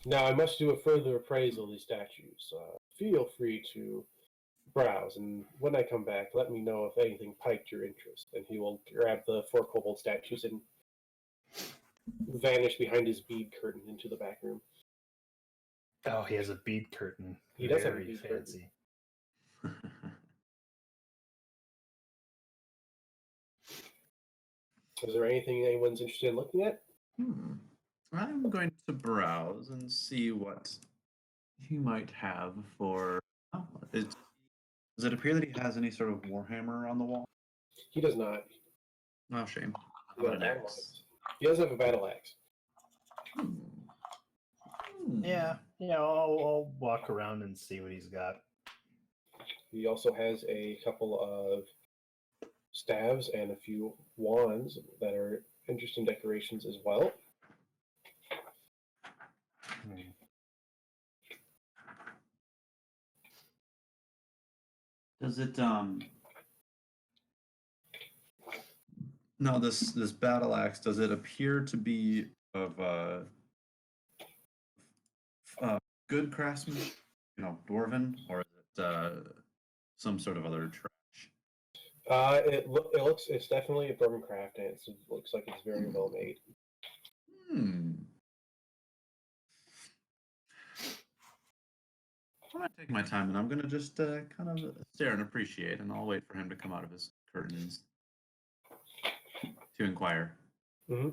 Now I must do a further appraisal of these statues. Feel free to browse, and when I come back, let me know if anything piqued your interest. And he will grab the 4 kobold statues and vanish behind his bead curtain into the back room. Oh, he has a bead curtain. He does have a Very bead curtain. fancy. Is there anything anyone's interested in looking at? I'm going to browse and see what he might have for. Does it appear that he has any sort of warhammer on the wall? He does not. Oh, shame. He does He does have a battle axe. Yeah, I'll walk around and see what he's got. He also has a couple of staves and a few wands that are interesting decorations as well. Does it now this battle axe, does it appear to be of good craftsmanship, dwarven, or is it some sort of other trash? It's definitely a Dwarven craft, and it looks like it's very well made. Hmm. I'm gonna take my time, and I'm gonna just kind of stare and appreciate, and I'll wait for him to come out of his curtains to inquire. Hmm.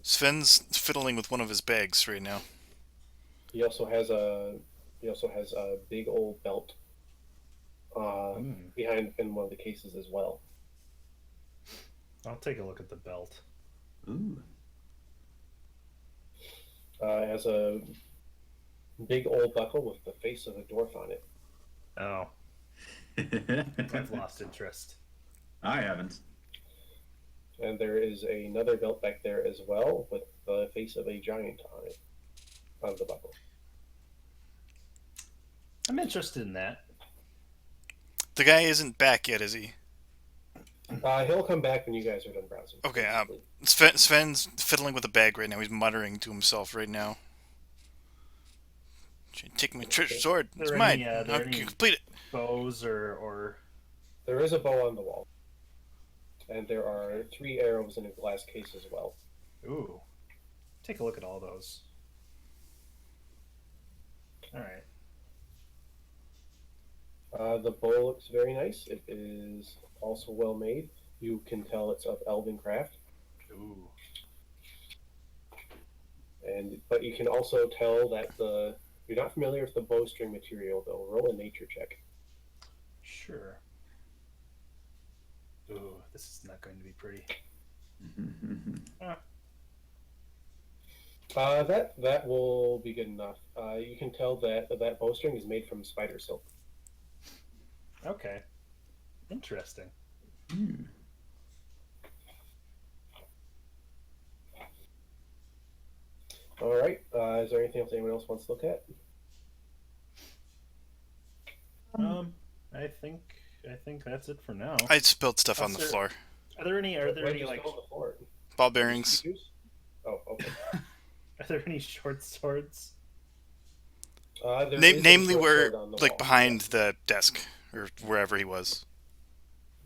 Sven's fiddling with one of his bags right now. He also has a big old belt behind in one of the cases as well. I'll take a look at the belt. Ooh. It has a big old buckle with the face of a dwarf on it. Oh, I've lost interest. I haven't. And there is another belt back there as well with the face of a giant on it, on the buckle. I'm interested in that. The guy isn't back yet, is he? He'll come back when you guys are done browsing. Okay, basically. Sven's fiddling with a bag right now. He's muttering to himself right now. Take my treasure sword. It's mine. I'll complete it. Bows or There is a bow on the wall. And there are 3 arrows in a glass case as well. ooh, take a look at all those. All right. The bow looks very nice. It is also well made. You can tell it's of elven craft. Ooh. But you can also tell that if you're not familiar with the bowstring material, though, roll a nature check. Sure. Ooh, this is not going to be pretty. That will be good enough. You can tell that bowstring is made from spider silk. Okay. Interesting. All right. Is there anything else anyone else wants to look at? I think that's it for now. I spilled stuff on the Sir, floor. Are there any Why'd like you spill on the floor? Ball bearings. Oh, okay. are there any short swords? There is a Namely, short where sword on the like wall. behind the desk or wherever he was.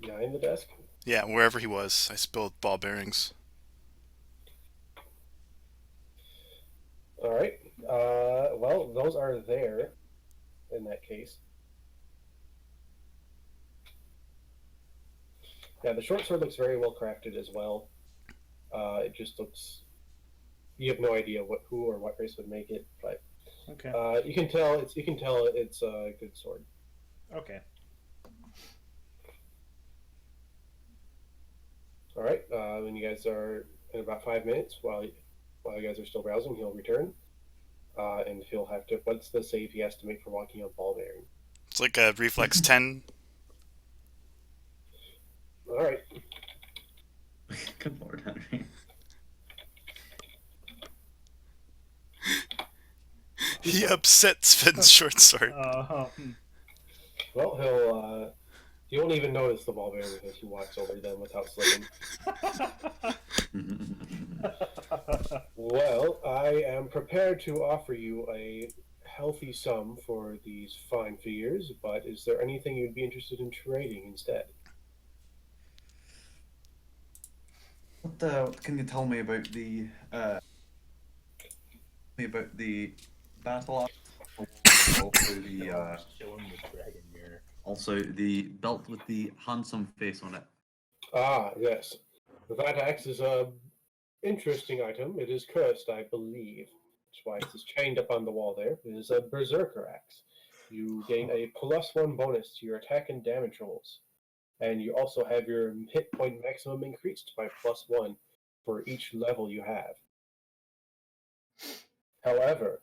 Behind the desk. Yeah, wherever he was, I spilled ball bearings. All right. Well, those are there. In that case. Yeah, the short sword looks very well crafted as well. It just looks. You have no idea who or what race would make it, but Okay. you can tell it's a good sword. Okay. All right. When you guys are in about 5 minutes, while you guys are still browsing, he'll return, and he'll have to. What's the save he has to make for walking on ball bearing? It's like a reflex 10. All right. Good lord, Henry. He upset Sven's short sword. Well, he won't even notice the ball bearing as he walks over them without slipping. Well, I am prepared to offer you a healthy sum for these fine figures, but is there anything you'd be interested in trading instead? What can you tell me about the battle axe? Also the belt with the handsome face on it. Ah, yes. That axe is a interesting item. It is cursed, I believe. That's why it is chained up on the wall there. It is a berserker axe. You gain a +1 bonus to your attack and damage rolls. And you also have your hit point maximum increased by +1 for each level you have. However,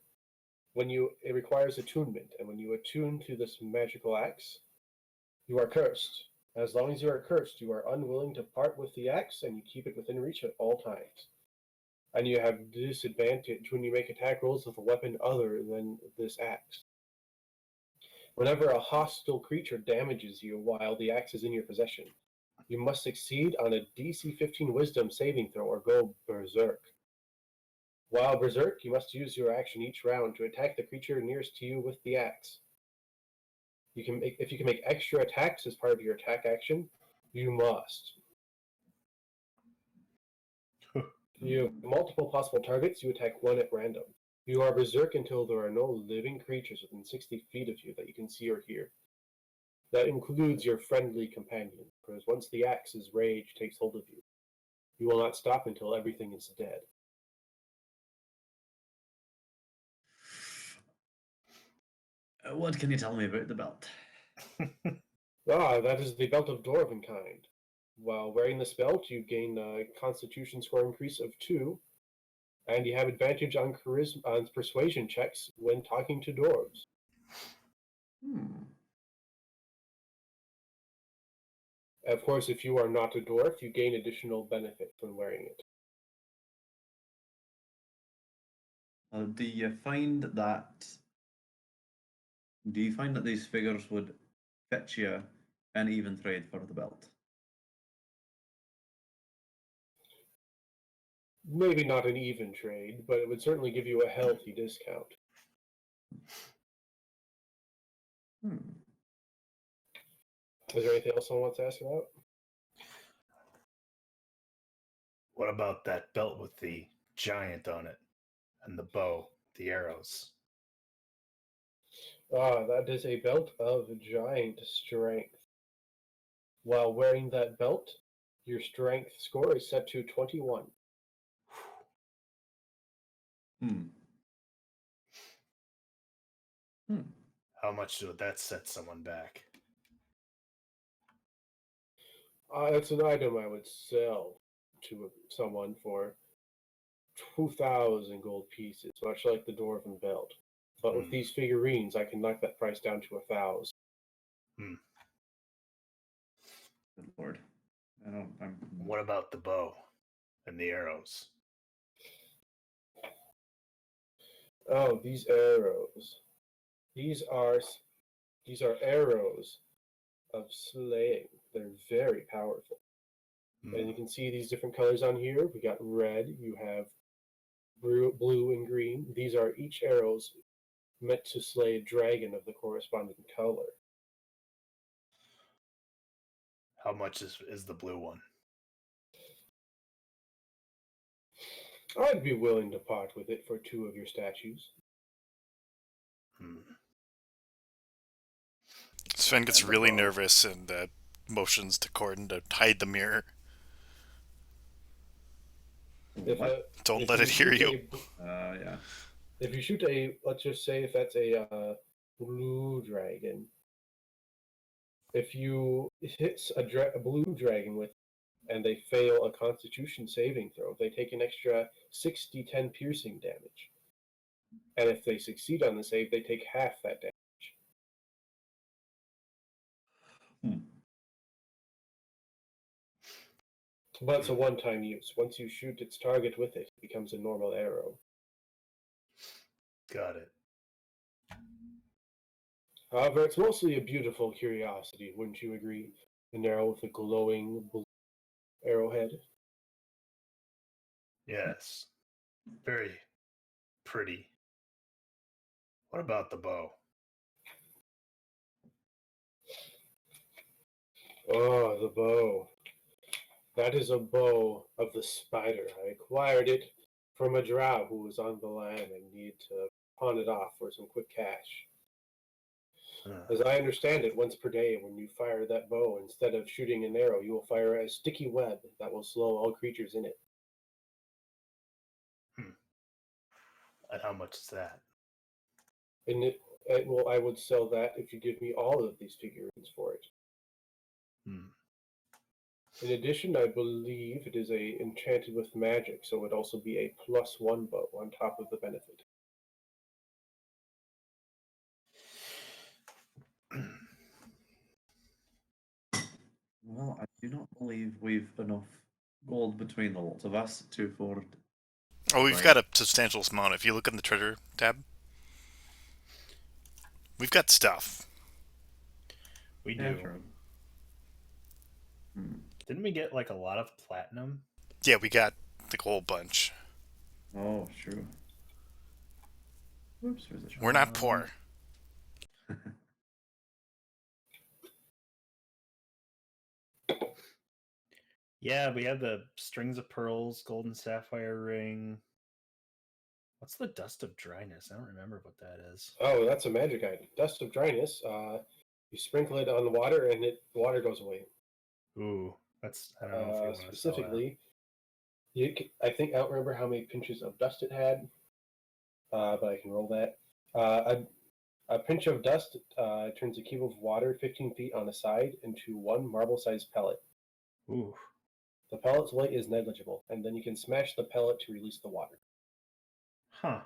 it requires attunement, and when you attune to this magical axe, you are cursed. As long as you are cursed, you are unwilling to part with the axe, and you keep it within reach at all times. And you have disadvantage when you make attack rolls with a weapon other than this axe. Whenever a hostile creature damages you while the axe is in your possession, you must succeed on a DC 15 Wisdom saving throw or go berserk. While berserk, you must use your action each round to attack the creature nearest to you with the axe. If you can make extra attacks as part of your attack action, you must. If you have multiple possible targets, you attack one at random. You are berserk until there are no living creatures within 60 feet of you that you can see or hear. That includes your friendly companion, because once the axe's rage takes hold of you, you will not stop until everything is dead. What can you tell me about the belt? That is the Belt of Dwarvenkind. While wearing this belt, you gain a Constitution score increase of 2, and you have advantage on persuasion checks when talking to dwarves. Of course, if you are not a dwarf, you gain additional benefit when wearing it. Do you find that these figures would fit you an even trade for the belt? Maybe not an even trade, but it would certainly give you a healthy discount. Is there anything else someone wants to ask about? What about that belt with the giant on it and the bow, the arrows? That is a belt of giant strength. While wearing that belt, your strength score is set to 21. How much would that set someone back? It's an item I would sell to someone for 2,000 gold pieces, much like the Dwarven belt. But with these figurines, I can knock that price down to 1,000. Good lord. What about the bow and the arrows? Oh, these arrows. These are arrows of slaying. They're very powerful. And you can see these different colors on here. We got red, you have blue and green. These are each arrows meant to slay a dragon of the corresponding color. How much is the blue one? I'd be willing to part with it for 2 of your statues. Sven gets really nervous and motions to Corden to hide the mirror. Don't let it hear you. Yeah. If you shoot let's just say if that's a blue dragon, if you hit a blue dragon with, and they fail a Constitution saving throw, they take an extra 6d10 piercing damage. And if they succeed on the save, they take half that damage. But it's a one-time use. Once you shoot its target with it, it becomes a normal arrow. Got it. However, it's mostly a beautiful curiosity, wouldn't you agree? An arrow with a glowing blue arrowhead. Yes. Very pretty. What about the bow? Oh, the bow. That is a bow of the spider. I acquired it from a drow who was on the land and needed to pawn it off for some quick cash. As I understand it, once per day when you fire that bow, instead of shooting an arrow, you will fire a sticky web that will slow all creatures in it. And how much is that? And I would sell that if you give me all of these figurines for it. In addition, I believe it is enchanted with magic, so it would also be a +1 bow on top of the benefit. Well, I do not believe we've enough gold between the lots of us to afford. Oh, we've got a substantial amount. If you look in the treasure tab, we've got stuff. We Yeah, do. true. Hmm. Didn't we get like a lot of platinum? Yeah, we got the whole bunch. Oh, true. Whoops, where's the We're not shotgun? poor. Yeah, we have the strings of pearls, golden sapphire ring. What's the dust of dryness? I don't remember what that is. Oh, that's a magic item. Dust of dryness. You sprinkle it on the water, and the water goes away. Ooh, that's I don't know if you want to sell that. Specifically, I think I don't remember how many pinches of dust it had, but I can roll that. A pinch of dust turns a cube of water 15 feet on a side into one marble-sized pellet. Ooh, The pellet's weight is negligible, and then you can smash the pellet to release the water. huh?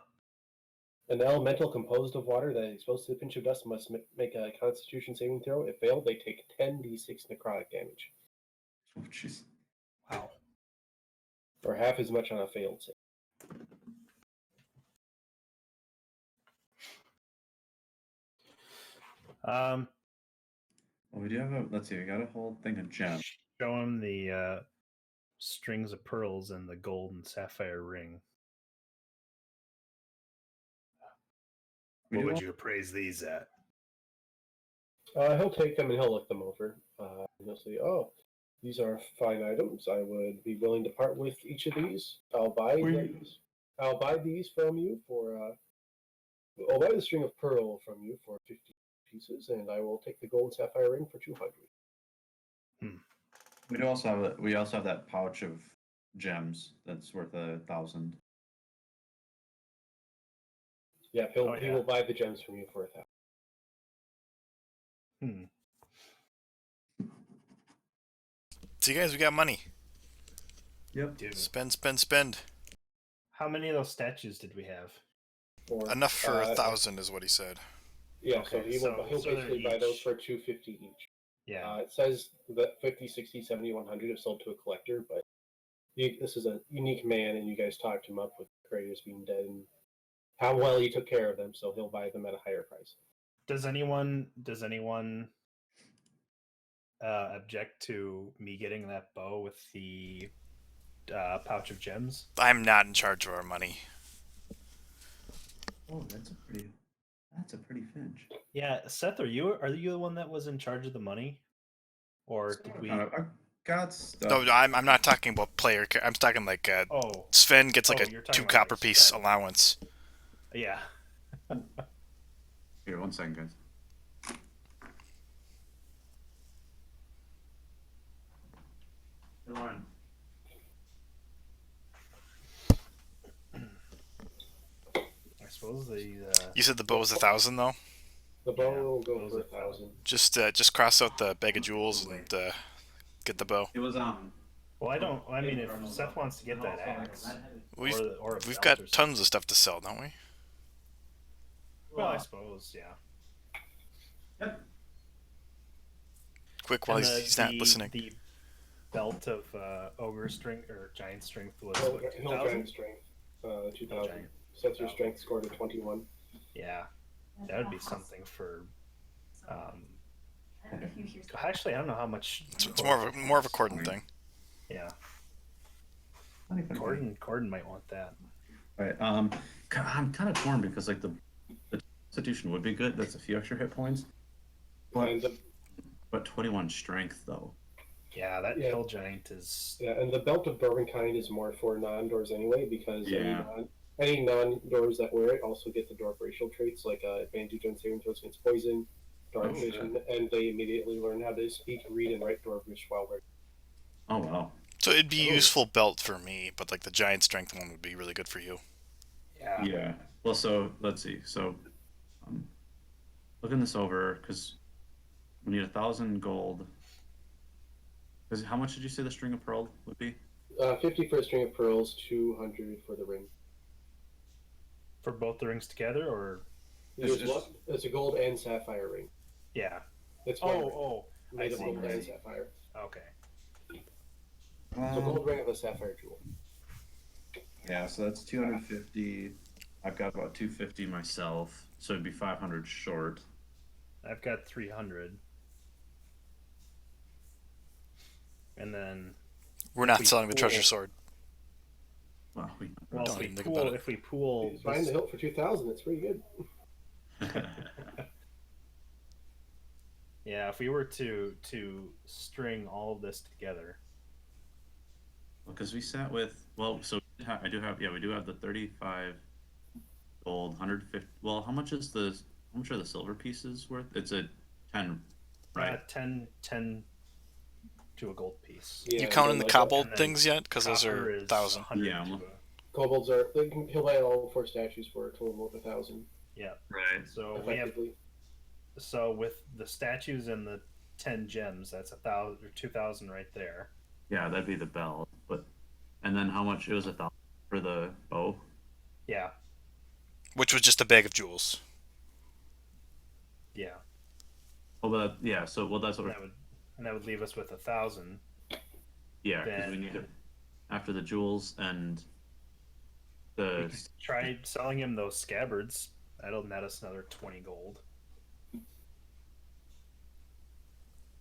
An elemental composed of water that is exposed to the pinch of dust must make a Constitution saving throw. If failed, they take 10d6 necrotic damage, Oh, jeez. Wow. or half as much on a failed save. Um, Well, we do have a. Let's see. We got a whole thing of gems. show him the strings of pearls and the gold and sapphire ring. We What do would have- you appraise these at? He'll take them and he'll look them over. And he'll say, "Oh, these are fine items. I would be willing to part with each of these. I'll buy these. I'll buy these from you for. I'll buy the string of pearl from you for 50 pieces, and I will take the gold sapphire ring for 200." We do also have. We also have that pouch of gems that's worth 1,000. Yeah, Oh, he yeah. will buy the gems from you for 1,000. So, you guys, we got money. Yep. Dude, Spend, spend, spend. how many of those statues did we have? Or, Enough for 1,000 is what he said. Yeah, so Okay, he'll so they're basically buy those each- for 250 each. Yeah. It says that 50, 60, 70, 100 if sold to a collector, but this is a unique man, and you guys talked him up with the creators being dead and how well you took care of them, so he'll buy them at a higher price. Does anyone object to me getting that bow with the pouch of gems? I'm not in charge of our money. Oh, that's a pretty finch. Yeah, Seth, are you the one that was in charge of the money, or did we? I've got stuff. No, I'm not talking about player. I'm talking like Oh, Sven gets like Oh, a you're talking 2 about, copper like, piece Sven. allowance. yeah. Here, 1 second, guys. Hey, Lauren. I suppose the You said the bow was 1,000 though. The bow Yeah, will go those for are 1,000. Just cross out the bag of jewels and get the bow. It was well, I don't. I mean, if Seth wants to get that axe, We've or a we've belt got or tons of stuff to sell, don't we? well, I suppose, yeah. Yep. Quick, while And he's not listening. The belt of ogre strength or giant strength was He'll what, he'll 2,000? giant strength, 2,000. giant. Sets your strength score to 21. Yeah, that would be something for. Actually, I don't know how much. It's more of a Corden thing. Yeah, Funny, funny, funny. Corden might want that. Right. I'm kind of torn because like the Constitution would be good. That's a few extra hit points. And But 21 strength though. Yeah, that Yeah. hill giant is. yeah, and the belt of Dwarvenkind is more for non-doors anyway, because Yeah. any non-doors that wear it also get the dwarf racial traits like advantage on saving throws against poison, dark Oh, vision, and they immediately learn how to speak, read, and write Dwarvish while wearing. Oh wow. So it'd be a useful belt for me, but like the giant strength one would be really good for you. Yeah. Yeah. Well, so let's see. So, looking this over because we need 1,000 gold. Because how much did you say the string of pearl would be? 50 for a string of pearls, 200 for the ring. For both the rings together, or It's a gold and sapphire ring. yeah. It's one ring, Oh, made I of see, gold I and see. sapphire. Okay. So gold ring of a sapphire jewel. Yeah. So that's 250. I've got about 250 myself, so it'd be 500 short. I've got 300. and then We're not we selling the treasure pool- sword. Well, we, well, Don't if we even think about pool, it. if we pool, He's buying the hilt for 2,000. It's pretty good. yeah, if we were to string all of this together, because we sat with so I do have we do have the 35 gold, 150. Well, how much are the silver pieces worth? It's a 10, right? 10 to a gold piece. Yeah, You and counting then, the like, kobold and then things yet? Because those Copper are is 1,000. 100 Yeah, to I'm- Kobolds are. He'll buy all 4 statues for a total of 1,000. yeah. Right. So we have Effectively. with the statues and the 10 gems, that's 1,000 or 2,000 right there. Yeah, that'd be the bell. And then how much? It was 1,000 for the bow. Yeah, Which was just a bag of jewels. yeah. Oh, but yeah. So that's what That would leave us with 1,000. yeah, because we then- need it after the jewels and We the could try selling him those scabbards. That'll net us another 20 gold.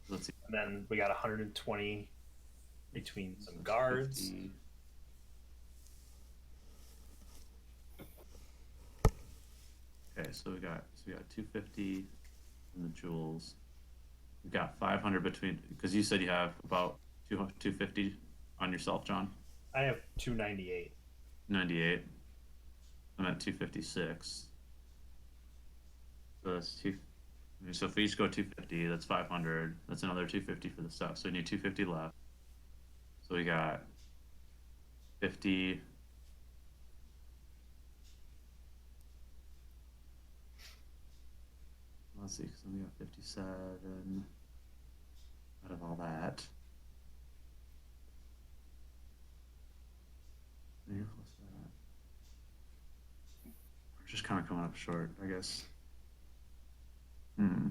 let's see. And then we got 120 between some guards. 50. Okay, so we got 250 from the jewels. We got 500 between because you said you have about 250 on yourself, John. I have 298. 98. I'm at 256. So that's two. So if we each go 250, that's 500. That's another 250 for the stuff. So we need 250 left. So we got 50. Let's see, so we got 57 out of all that. Yeah, what's that? We're just kind of coming up short, I guess. Hmm.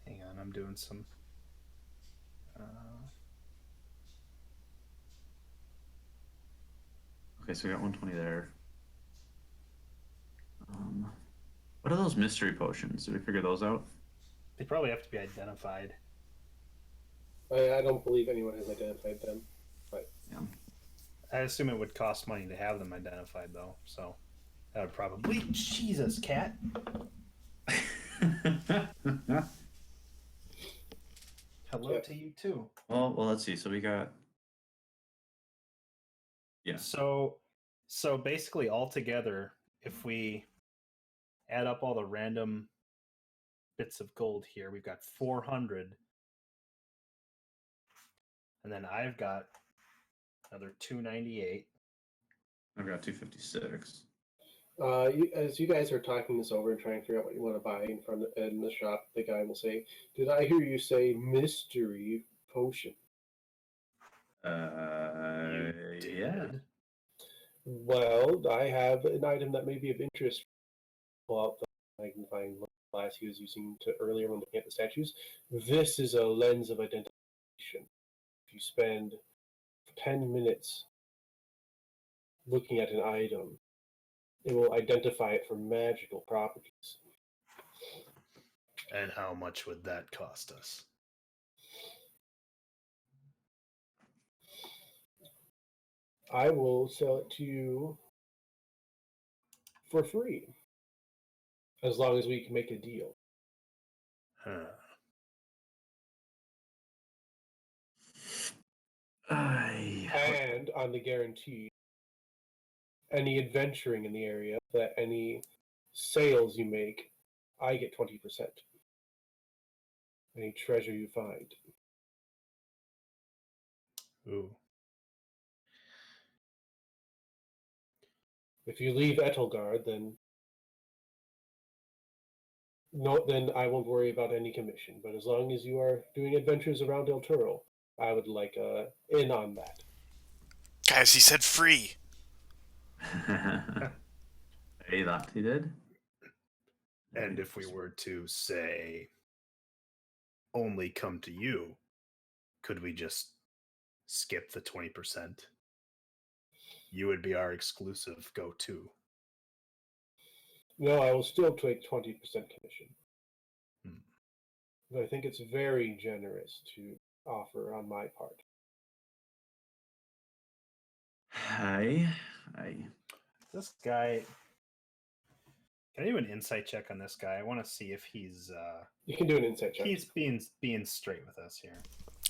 Hang on, I'm doing some. Okay, so we got 120 there. What are those mystery potions? Did we figure those out? They probably have to be identified. I don't believe anyone has identified them. I assume it would cost money to have them identified, though. So that would probably. Jesus, cat. Hello Yep. to you too. well, let's see. So we got. Yeah. So basically, altogether, if we add up all the random bits of gold here, we've got 400, and then I've got another 298. I've got 256. As you guys are talking this over and trying to figure out what you want to buy in the shop, the guy will say, "Did I hear you say mystery potion?" You Yeah. did. Well, I have an item that may be of interest. Pull out the magnifying glass he was using earlier when looking at the statues. This is a lens of identification. If you spend 10 minutes looking at an item, it will identify it for magical properties. And how much would that cost us? I will sell it to you for free, as long as we can make a deal. Huh. And on the guarantee, any adventuring in the area, that any sales you make, I get 20%. Any treasure you find. Ooh. If you leave Etelgard, then I won't worry about any commission. But as long as you are doing adventures around El Toro, I would like in on that. Guys, he said free. Hey, that he did. And if we were to say only come to you, could we just skip the 20%? you would be our exclusive go-to. No, I will still take 20% commission. Hmm. But I think it's very generous to offer on my part. Aye. This guy. Can I do an insight check on this guy? I want to see if he's You can do an insight check. he's being straight with us here.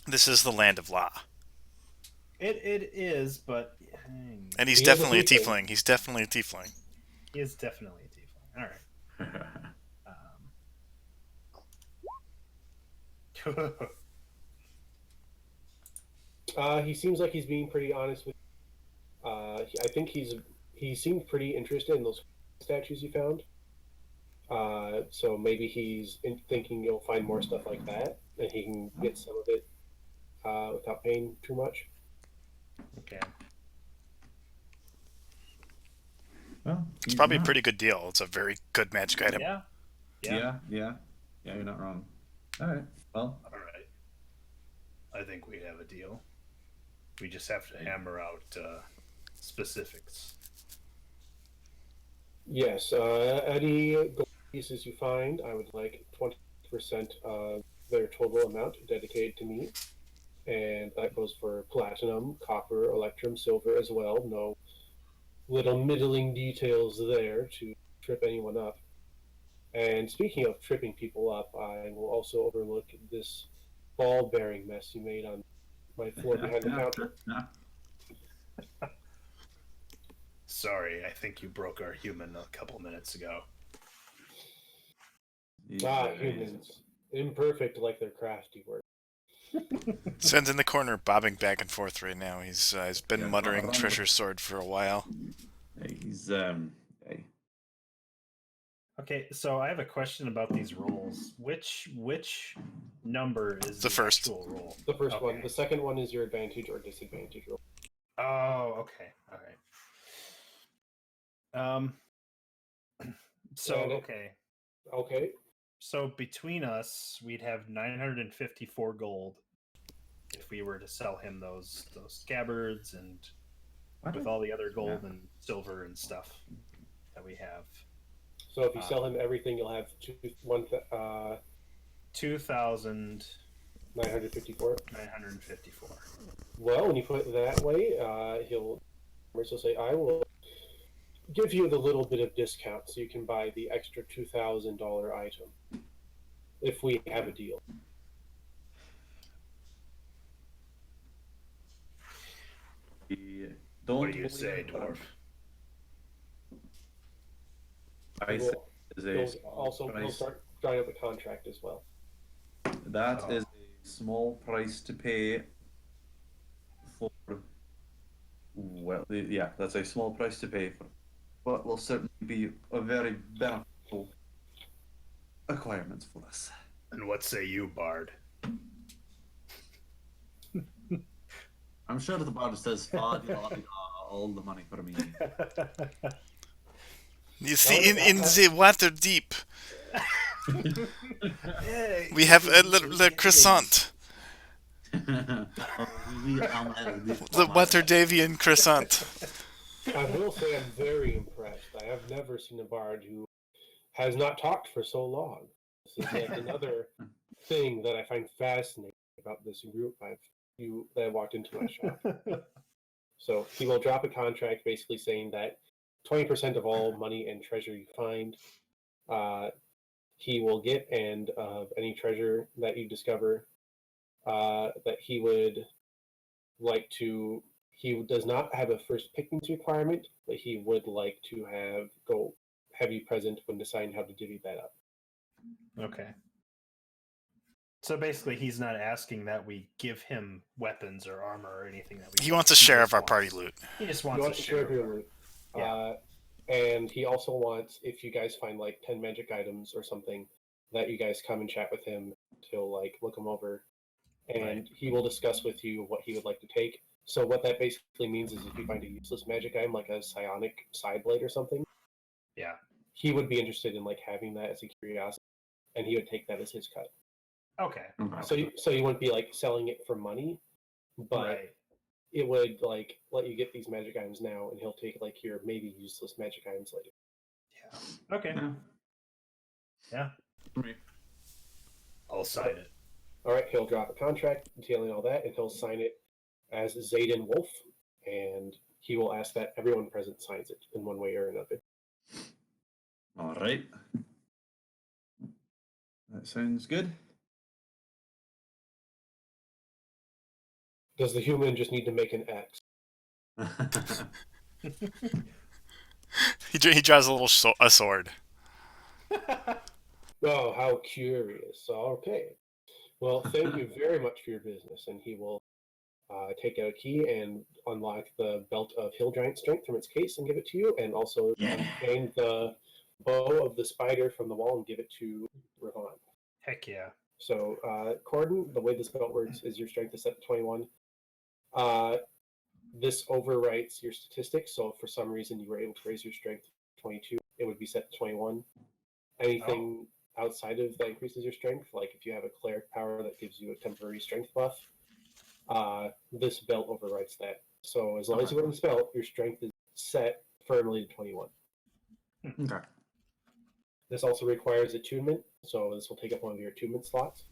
This is the land of law. It is, but And he's He is a definitely a tiefling. tiefling. He's definitely a tiefling. he is definitely a tiefling. All right. He seems like he's being pretty honest with. I think he seemed pretty interested in those statues you found. So maybe he's thinking you'll find more stuff like that, and he can get some of it without paying too much. Okay. Well, It's probably a pretty good deal. It's a very good magic item. Yeah. Yeah. You're not wrong. All right. Well, All right. I think we have a deal. We just have to hammer out specifics. Yes. Any gold pieces you find, I would like 20% of their total amount dedicated to me, and that goes for platinum, copper, electrum, silver as well. No little middling details there to trip anyone up. And speaking of tripping people up, I will also overlook this ball-bearing mess you made on my floor behind the counter. Sorry, I think you broke our human a couple minutes ago. Humans. Imperfect like their crafty work. Sven's in the corner, bobbing back and forth right now. He's been Yeah, muttering around treasure sword for a while. He's hey. Okay, so I have a question about these rolls. Which number is The first. actual roll? The first one. Okay. The second one is your advantage or disadvantage roll. Oh, okay. All right. So Got it. okay. Okay. So between us, we'd have 954 gold if we were to sell him those scabbards and with all the other gold and silver and stuff that we have. So if you sell him everything, you'll have 2,954. 2,954. Well, when you put it that way, he'll say, "I will give you the little bit of discount so you can buy the extra $2,000 item if we have a deal." Don't What do you say, dwarf? I He'll- think is a He'll small also he'll price. start drawing up a contract as well. That Oh. is a small price to pay for. Well, yeah, that's a small price to pay for, but will certainly be a very beneficial acquirement for us. And what say you, Bard? I'm sure the bard says, "Far all the money for me." You see, in the water deep, we have a little croissant. The Waterdavian croissant. I will say I'm very impressed. I have never seen a bard who has not talked for so long. This is yet another thing that I find fascinating about this group that walked into my shop. So he will drop a contract basically saying that 20% of all money and treasure you find, he will get, and of any treasure that you discover, that he would like to. He does not have a first pickings requirement, but he would like to have you present when deciding how to divvy that up. Okay. So basically, he's not asking that we give him weapons or armor or anything that we. He wants a share just of our party wants- loot. He just He wants a wants to share. share of your our- loot. Yeah. And he also wants, if you guys find like 10 magic items or something, that you guys come and chat with him. He'll like look them over, and Right. he will discuss with you what he would like to take. So what that basically means is if you find a useless magic item like a psionic side blade or something, Yeah. he would be interested in like having that as a curiosity, and he would take that as his cut. Okay. Okay. So you wouldn't be like selling it for money, but Right. it would like let you get these magic items now, and he'll take like your maybe useless magic items later. Yeah. Okay. Yeah. Yeah. For me. I'll sign it. All right, he'll drop a contract detailing all that, and he'll sign it as Zayden Wolf, and he will ask that everyone present signs it in one way or another. All right. That sounds good. Does the human just need to make an X? He draws a little a sword. Oh, how curious. Okay. Well, thank you very much for your business. And he will take out a key and unlock the belt of Hill Giant Strength from its case and give it to you, and also obtain the bow of the spider from the wall and give it to Ravon. Heck yeah. So, Corden, the way this belt works is your strength is set to 21. This overwrites your statistics. So, if for some reason you were able to raise your strength to 22, it would be set to 21. Anything outside of that increases your strength, like if you have a cleric power that gives you a temporary strength buff, this belt overwrites that. So, as long as you wear this belt, your strength is set firmly to 21. Okay. This also requires attunement, so this will take up one of your attunement slots.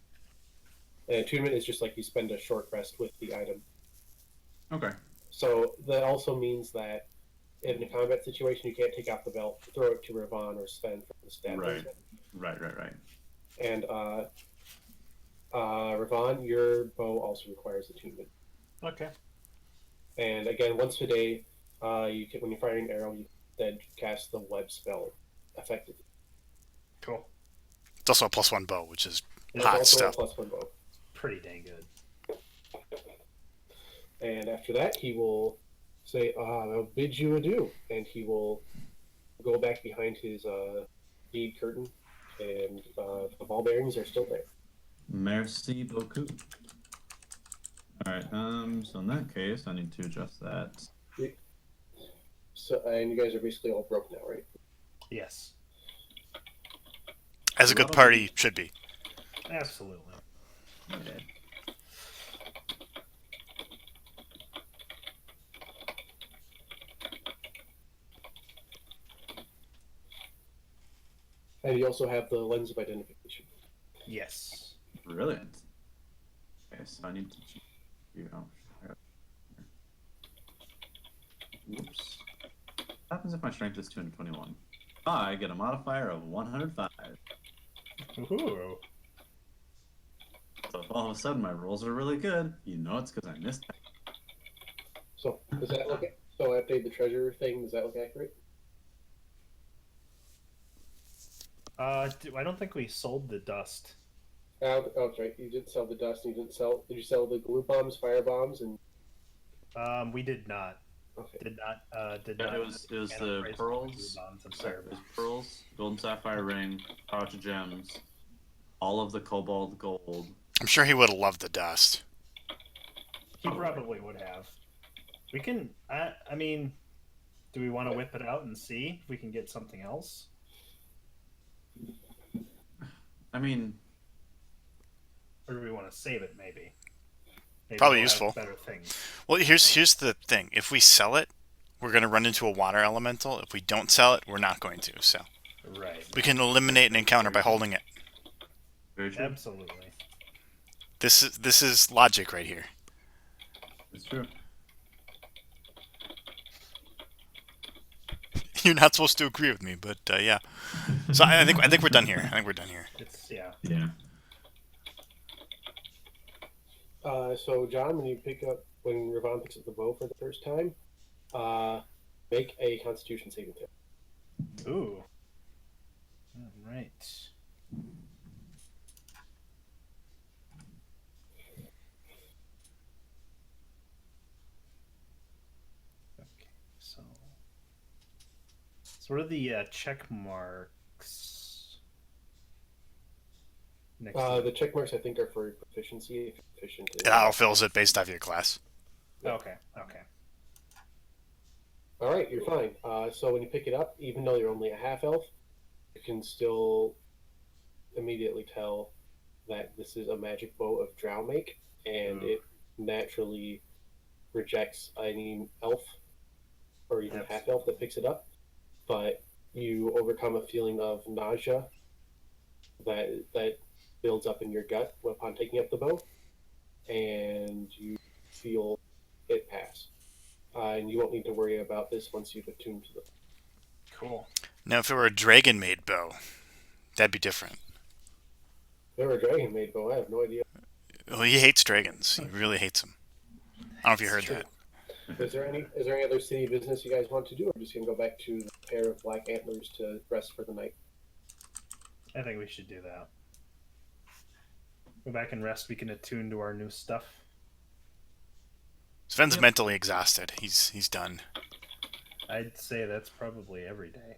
And attunement is just like you spend a short rest with the item. Okay. So that also means that in a combat situation, you can't take off the belt, throw it to Ravon or Sven for the stab. Right. Right. And Ravon, your bow also requires attunement. Okay. And again, once a day, you can, when you're firing an arrow, you then cast the web spell effectively. Cool. It's also a +1 bow, which is It's hot also stuff. a +1 bow. Pretty dang good. And after that, he will say, I'll bid you adieu. And he will go back behind his bead curtain, and the ball bearings are still there. Merci beaucoup. All right. So in that case, I need to adjust that. So, and you guys are basically all broke now, right? Yes. As a good party should be. Absolutely. Yeah. And you also have the lens of identification. Yes. Brilliant. Okay, so I need to change you out. Whoops. What happens if my strength is 221? I get a modifier of 105. Ooh. So if all of a sudden my rolls are really good, you know it's because I missed that. So does that look? So I update the treasure thing. Does that look accurate? I don't think we sold the dust. Oh, that's right. You didn't sell the dust. And you didn't sell. Did you sell the glue bombs, fire bombs, and? We did not. Okay. Did not. Did Yeah, not. it was the pearls, Bombs and it fire was bombs. pearls, golden sapphire ring, pouch of gems, all of the cobalt gold. I'm sure he would have loved the dust. He probably would have. We can. I mean, do we want to whip it out and see if we can get something else? I mean, Or do we want to save it? Maybe Probably we'll have useful. better things. Well, here's the thing. If we sell it, we're going to run into a water elemental. If we don't sell it, we're not going to. So Right. we can eliminate an encounter by holding it. very true. Absolutely. This is logic right here. It's true. You're not supposed to agree with me, but yeah. So I think we're done here. It's yeah. Yeah. So John, when Ravon picks up the bow for the first time, make a Constitution saving throw. Ooh. All right. Okay, so what are the check marks? Next to The check marks I think are for proficiency. If you're proficient in It autofills it based off your class. Okay. All right, you're fine. So when you pick it up, even though you're only a half elf, you can still immediately tell that this is a magic bow of drow make, and it naturally rejects any elf or even Yes. half elf that picks it up, but you overcome a feeling of nausea that builds up in your gut upon taking up the bow, and you feel it pass. And you won't need to worry about this once you've attuned to the. Cool. Now, if it were a dragon-made bow, that'd be different. There were dragon made bow. I have no idea. Well, he hates dragons. He really hates them. I don't know if you heard True. that. Is there any other city business you guys want to do, or just gonna go back to the pair of black antlers to rest for the night? I think we should do that. Go back and rest. We can attune to our new stuff. Sven's Yep. mentally exhausted. He's done. I'd say that's probably every day.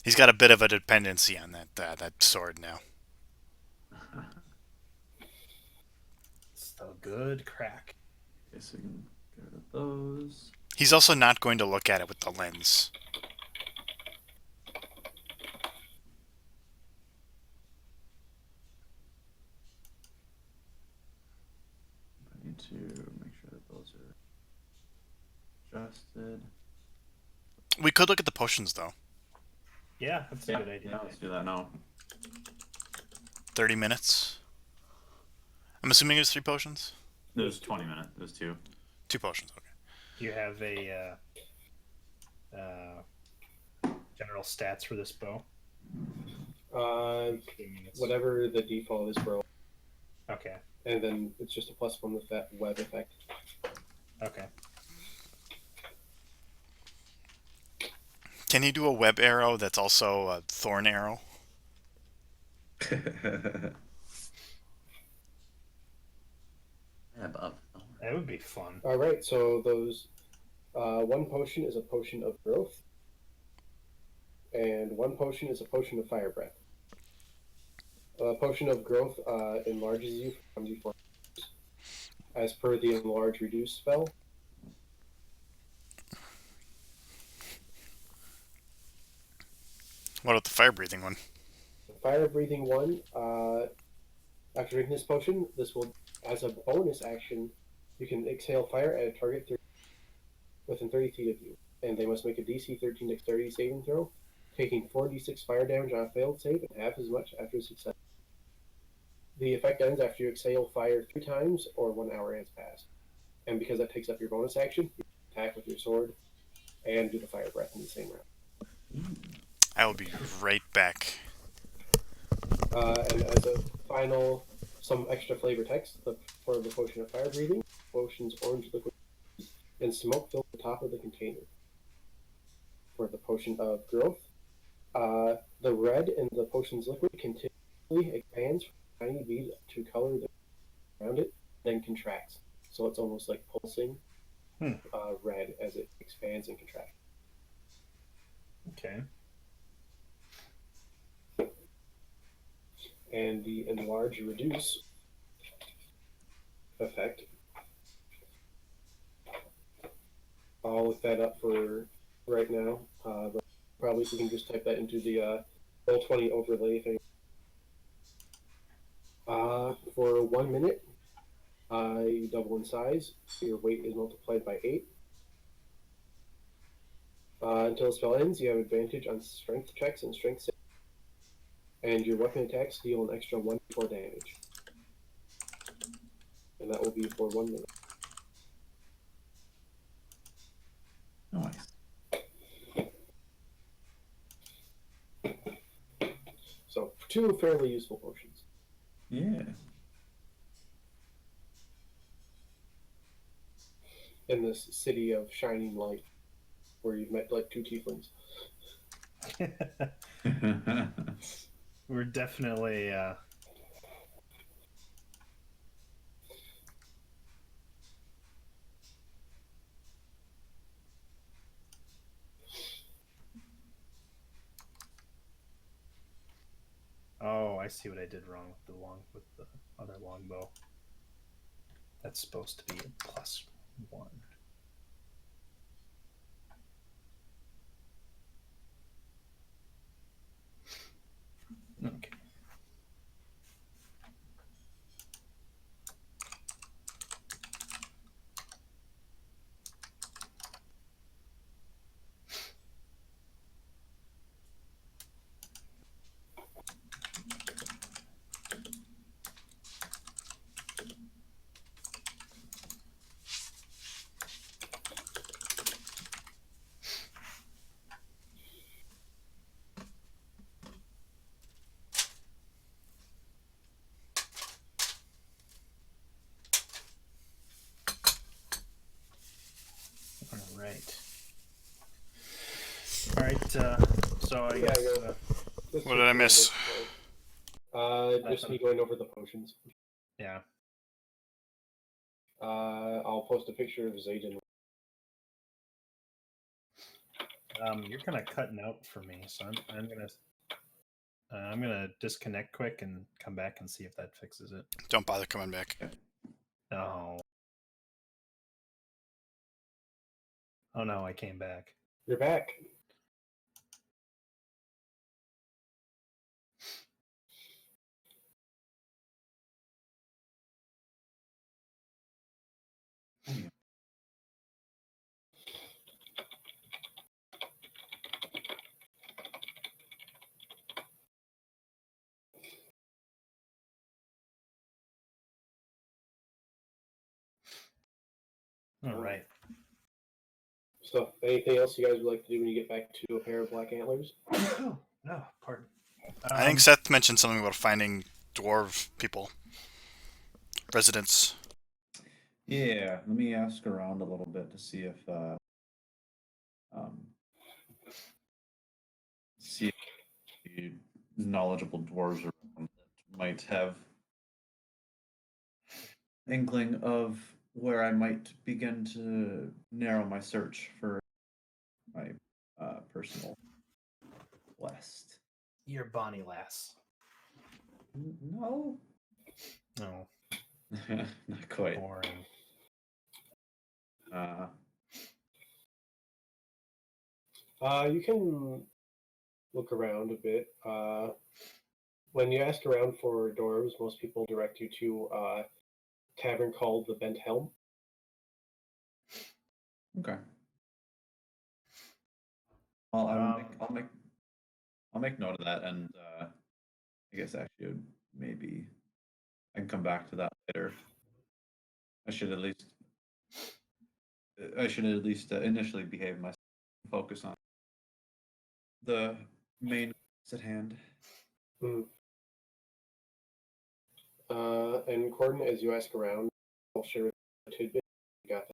He's got a bit of a dependency on that sword now. Still good crack. Okay, so we can get rid of those. He's also not going to look at it with the lens. I need to make sure that those are adjusted. We could look at the potions, though. Yeah, that's a good idea. Yeah, let's do that now. 30 minutes. I'm assuming it was 3 potions? There's 20 minutes. There's 2. 2 potions, okay. You have a general stats for this bow. Assuming it's- Whatever the default is for, Okay. and then it's just a +1 with that web effect. Okay. Can you do a web arrow that's also a thorn arrow? Above. That would be fun. All right, so those one potion is a potion of growth, and one potion is a potion of fire breath. A potion of growth enlarges you for 1d4 as per the enlarge reduce spell. What about the fire breathing one? The fire breathing one, after drinking this potion, this will, as a bonus action, you can exhale fire at a target within 30 feet of you, and they must make a DC 13 dexterity saving throw, taking 4d6 fire damage on a failed save and half as much after success. The effect ends after you exhale fire 3 times or 1 hour has passed. And because that takes up your bonus action, you can attack with your sword and do the fire breath in the same round. I will be right back. And as a final, some extra flavor text for the potion of fire breathing, potion's orange liquid and smoke fill the top of the container. For the potion of growth, the red in the potion's liquid continually expands from a tiny bead to color around it, then contracts. So it's almost like pulsing red as it expands and contracts. Okay. And the enlarge reduce effect. I'll look that up for right now. But probably you can just type that into the Roll20 overlay thing. For 1 minute, you double in size. Your weight is multiplied by 8. Until the spell ends, you have advantage on strength checks and strength saves. And your weapon attacks deal an extra 1d4 damage. And that will be for 1 minute. Nice. So, 2 fairly useful potions. Yeah. In this city of shining light, where you've met like 2 tieflings. We're definitely Oh, I see what I did wrong with the other longbow. That's supposed to be a +1. Okay. right. All right. So I Yeah, guess. yeah. This What did I miss? Just me going over the potions. Yeah. I'll post a picture of Zayden. You're kind of cutting out for me, so I'm gonna disconnect quick and come back and see if that fixes it. Don't bother coming back. No. Oh no, I came back. You're back. All right. So, anything else you guys would like to do when you get back to a pair of black antlers? Oh, no, pardon. I think Seth mentioned something about finding dwarf people, residents. Yeah, let me ask around a little bit to see if see if the knowledgeable dwarves around that might have inkling of where I might begin to narrow my search for my personal quest. You're Bonnie Lass. No, No, not quite. boring. You can look around a bit. When you ask around for dwarves, most people direct you to a tavern called the Bent Helm. Okay. Well, I'll make note of that, and I guess actually maybe I can come back to that later. I should at least initially behave myself, and focus on the main quest at hand. Mm. And Corden, as you ask around, I'll share a tidbit. You got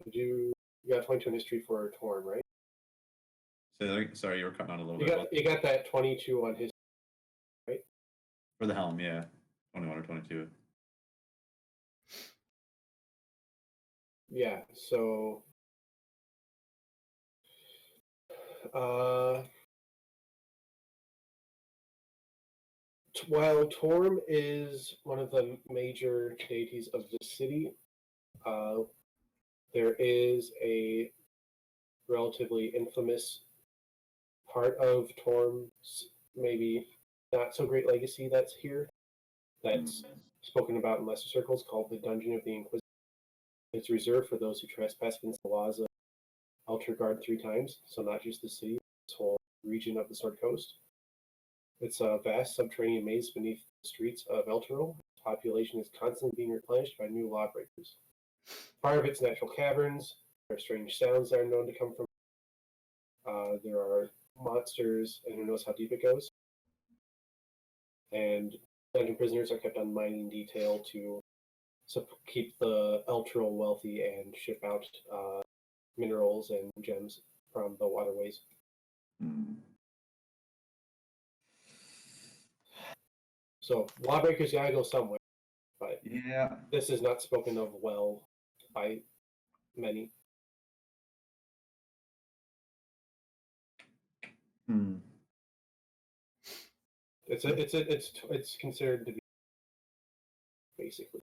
that. You got 22 in history for Torm, right? Sorry, you were cutting out a little You bit. got that 22 on history, right? For the helm, yeah, 21 or 22. Yeah. So, while Torm is one of the major deities of the city, there is a relatively infamous part of Torm's maybe not so great legacy that's here, that's spoken about in lesser circles, called the Dungeon of the Inquisition. It's reserved for those who trespass against the laws of Elturgard 3 times, so not just the city, this whole region of the Sword Coast. It's a vast subterranean maze beneath the streets of Elturel. Its population is constantly being replenished by new lawbreakers. Part of its natural caverns, there are strange sounds that are known to come from. There are monsters, and who knows how deep it goes. And dungeon prisoners are kept on mining detail to keep the Elturel wealthy and ship out minerals and gems from the waterways. So lawbreakers gotta go somewhere, but Yeah. this is not spoken of well by many. It's considered to be basically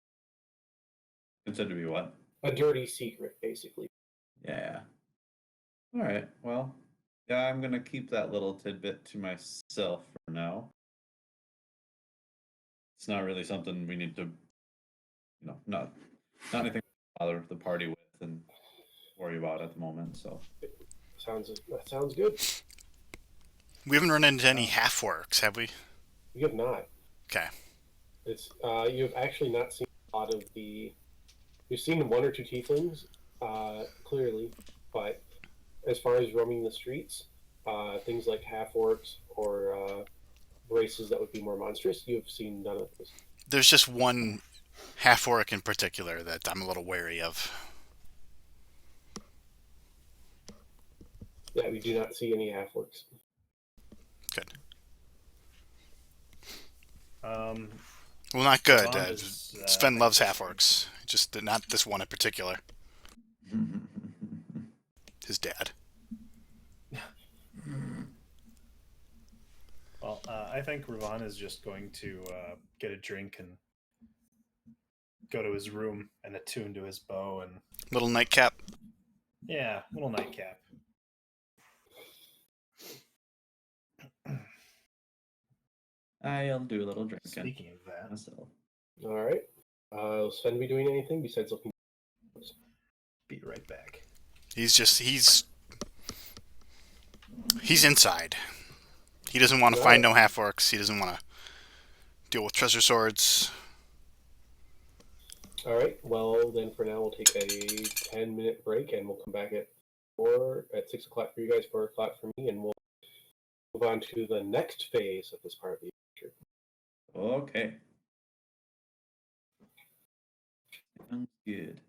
Considered to be what? a dirty secret, basically. Yeah. All right. Well, yeah, I'm gonna keep that little tidbit to myself for now. It's not really something we need to, not anything to bother the party with and worry about at the moment. So That sounds good. We haven't run into any half-orcs, have we? You have not. Okay. It's you've actually not seen a lot of the. You've seen one or two tieflings, clearly, but as far as roaming the streets, things like half orcs or races that would be more monstrous, you've seen none of this. There's just one half-orc in particular that I'm a little wary of. Yeah, we do not see any half-orcs. Good. Um, Well, not good. Ron is, Sven loves like, half orcs, just not this one in particular. His dad. Well, I think Ravon is just going to get a drink and go to his room and attune to his bow and Little nightcap. yeah, little nightcap. I'll do a little drinking Speaking of that, myself. All right. Will Sven be doing anything besides looking? be right back. He's inside. He doesn't want to find no half orcs. He doesn't want to deal with treasure swords. All right. Well, then for now we'll take a 10-minute break, and we'll come back at 6 o'clock for you guys, 4 o'clock for me, and we'll move on to the next phase of this part of the adventure. Okay. Sounds good.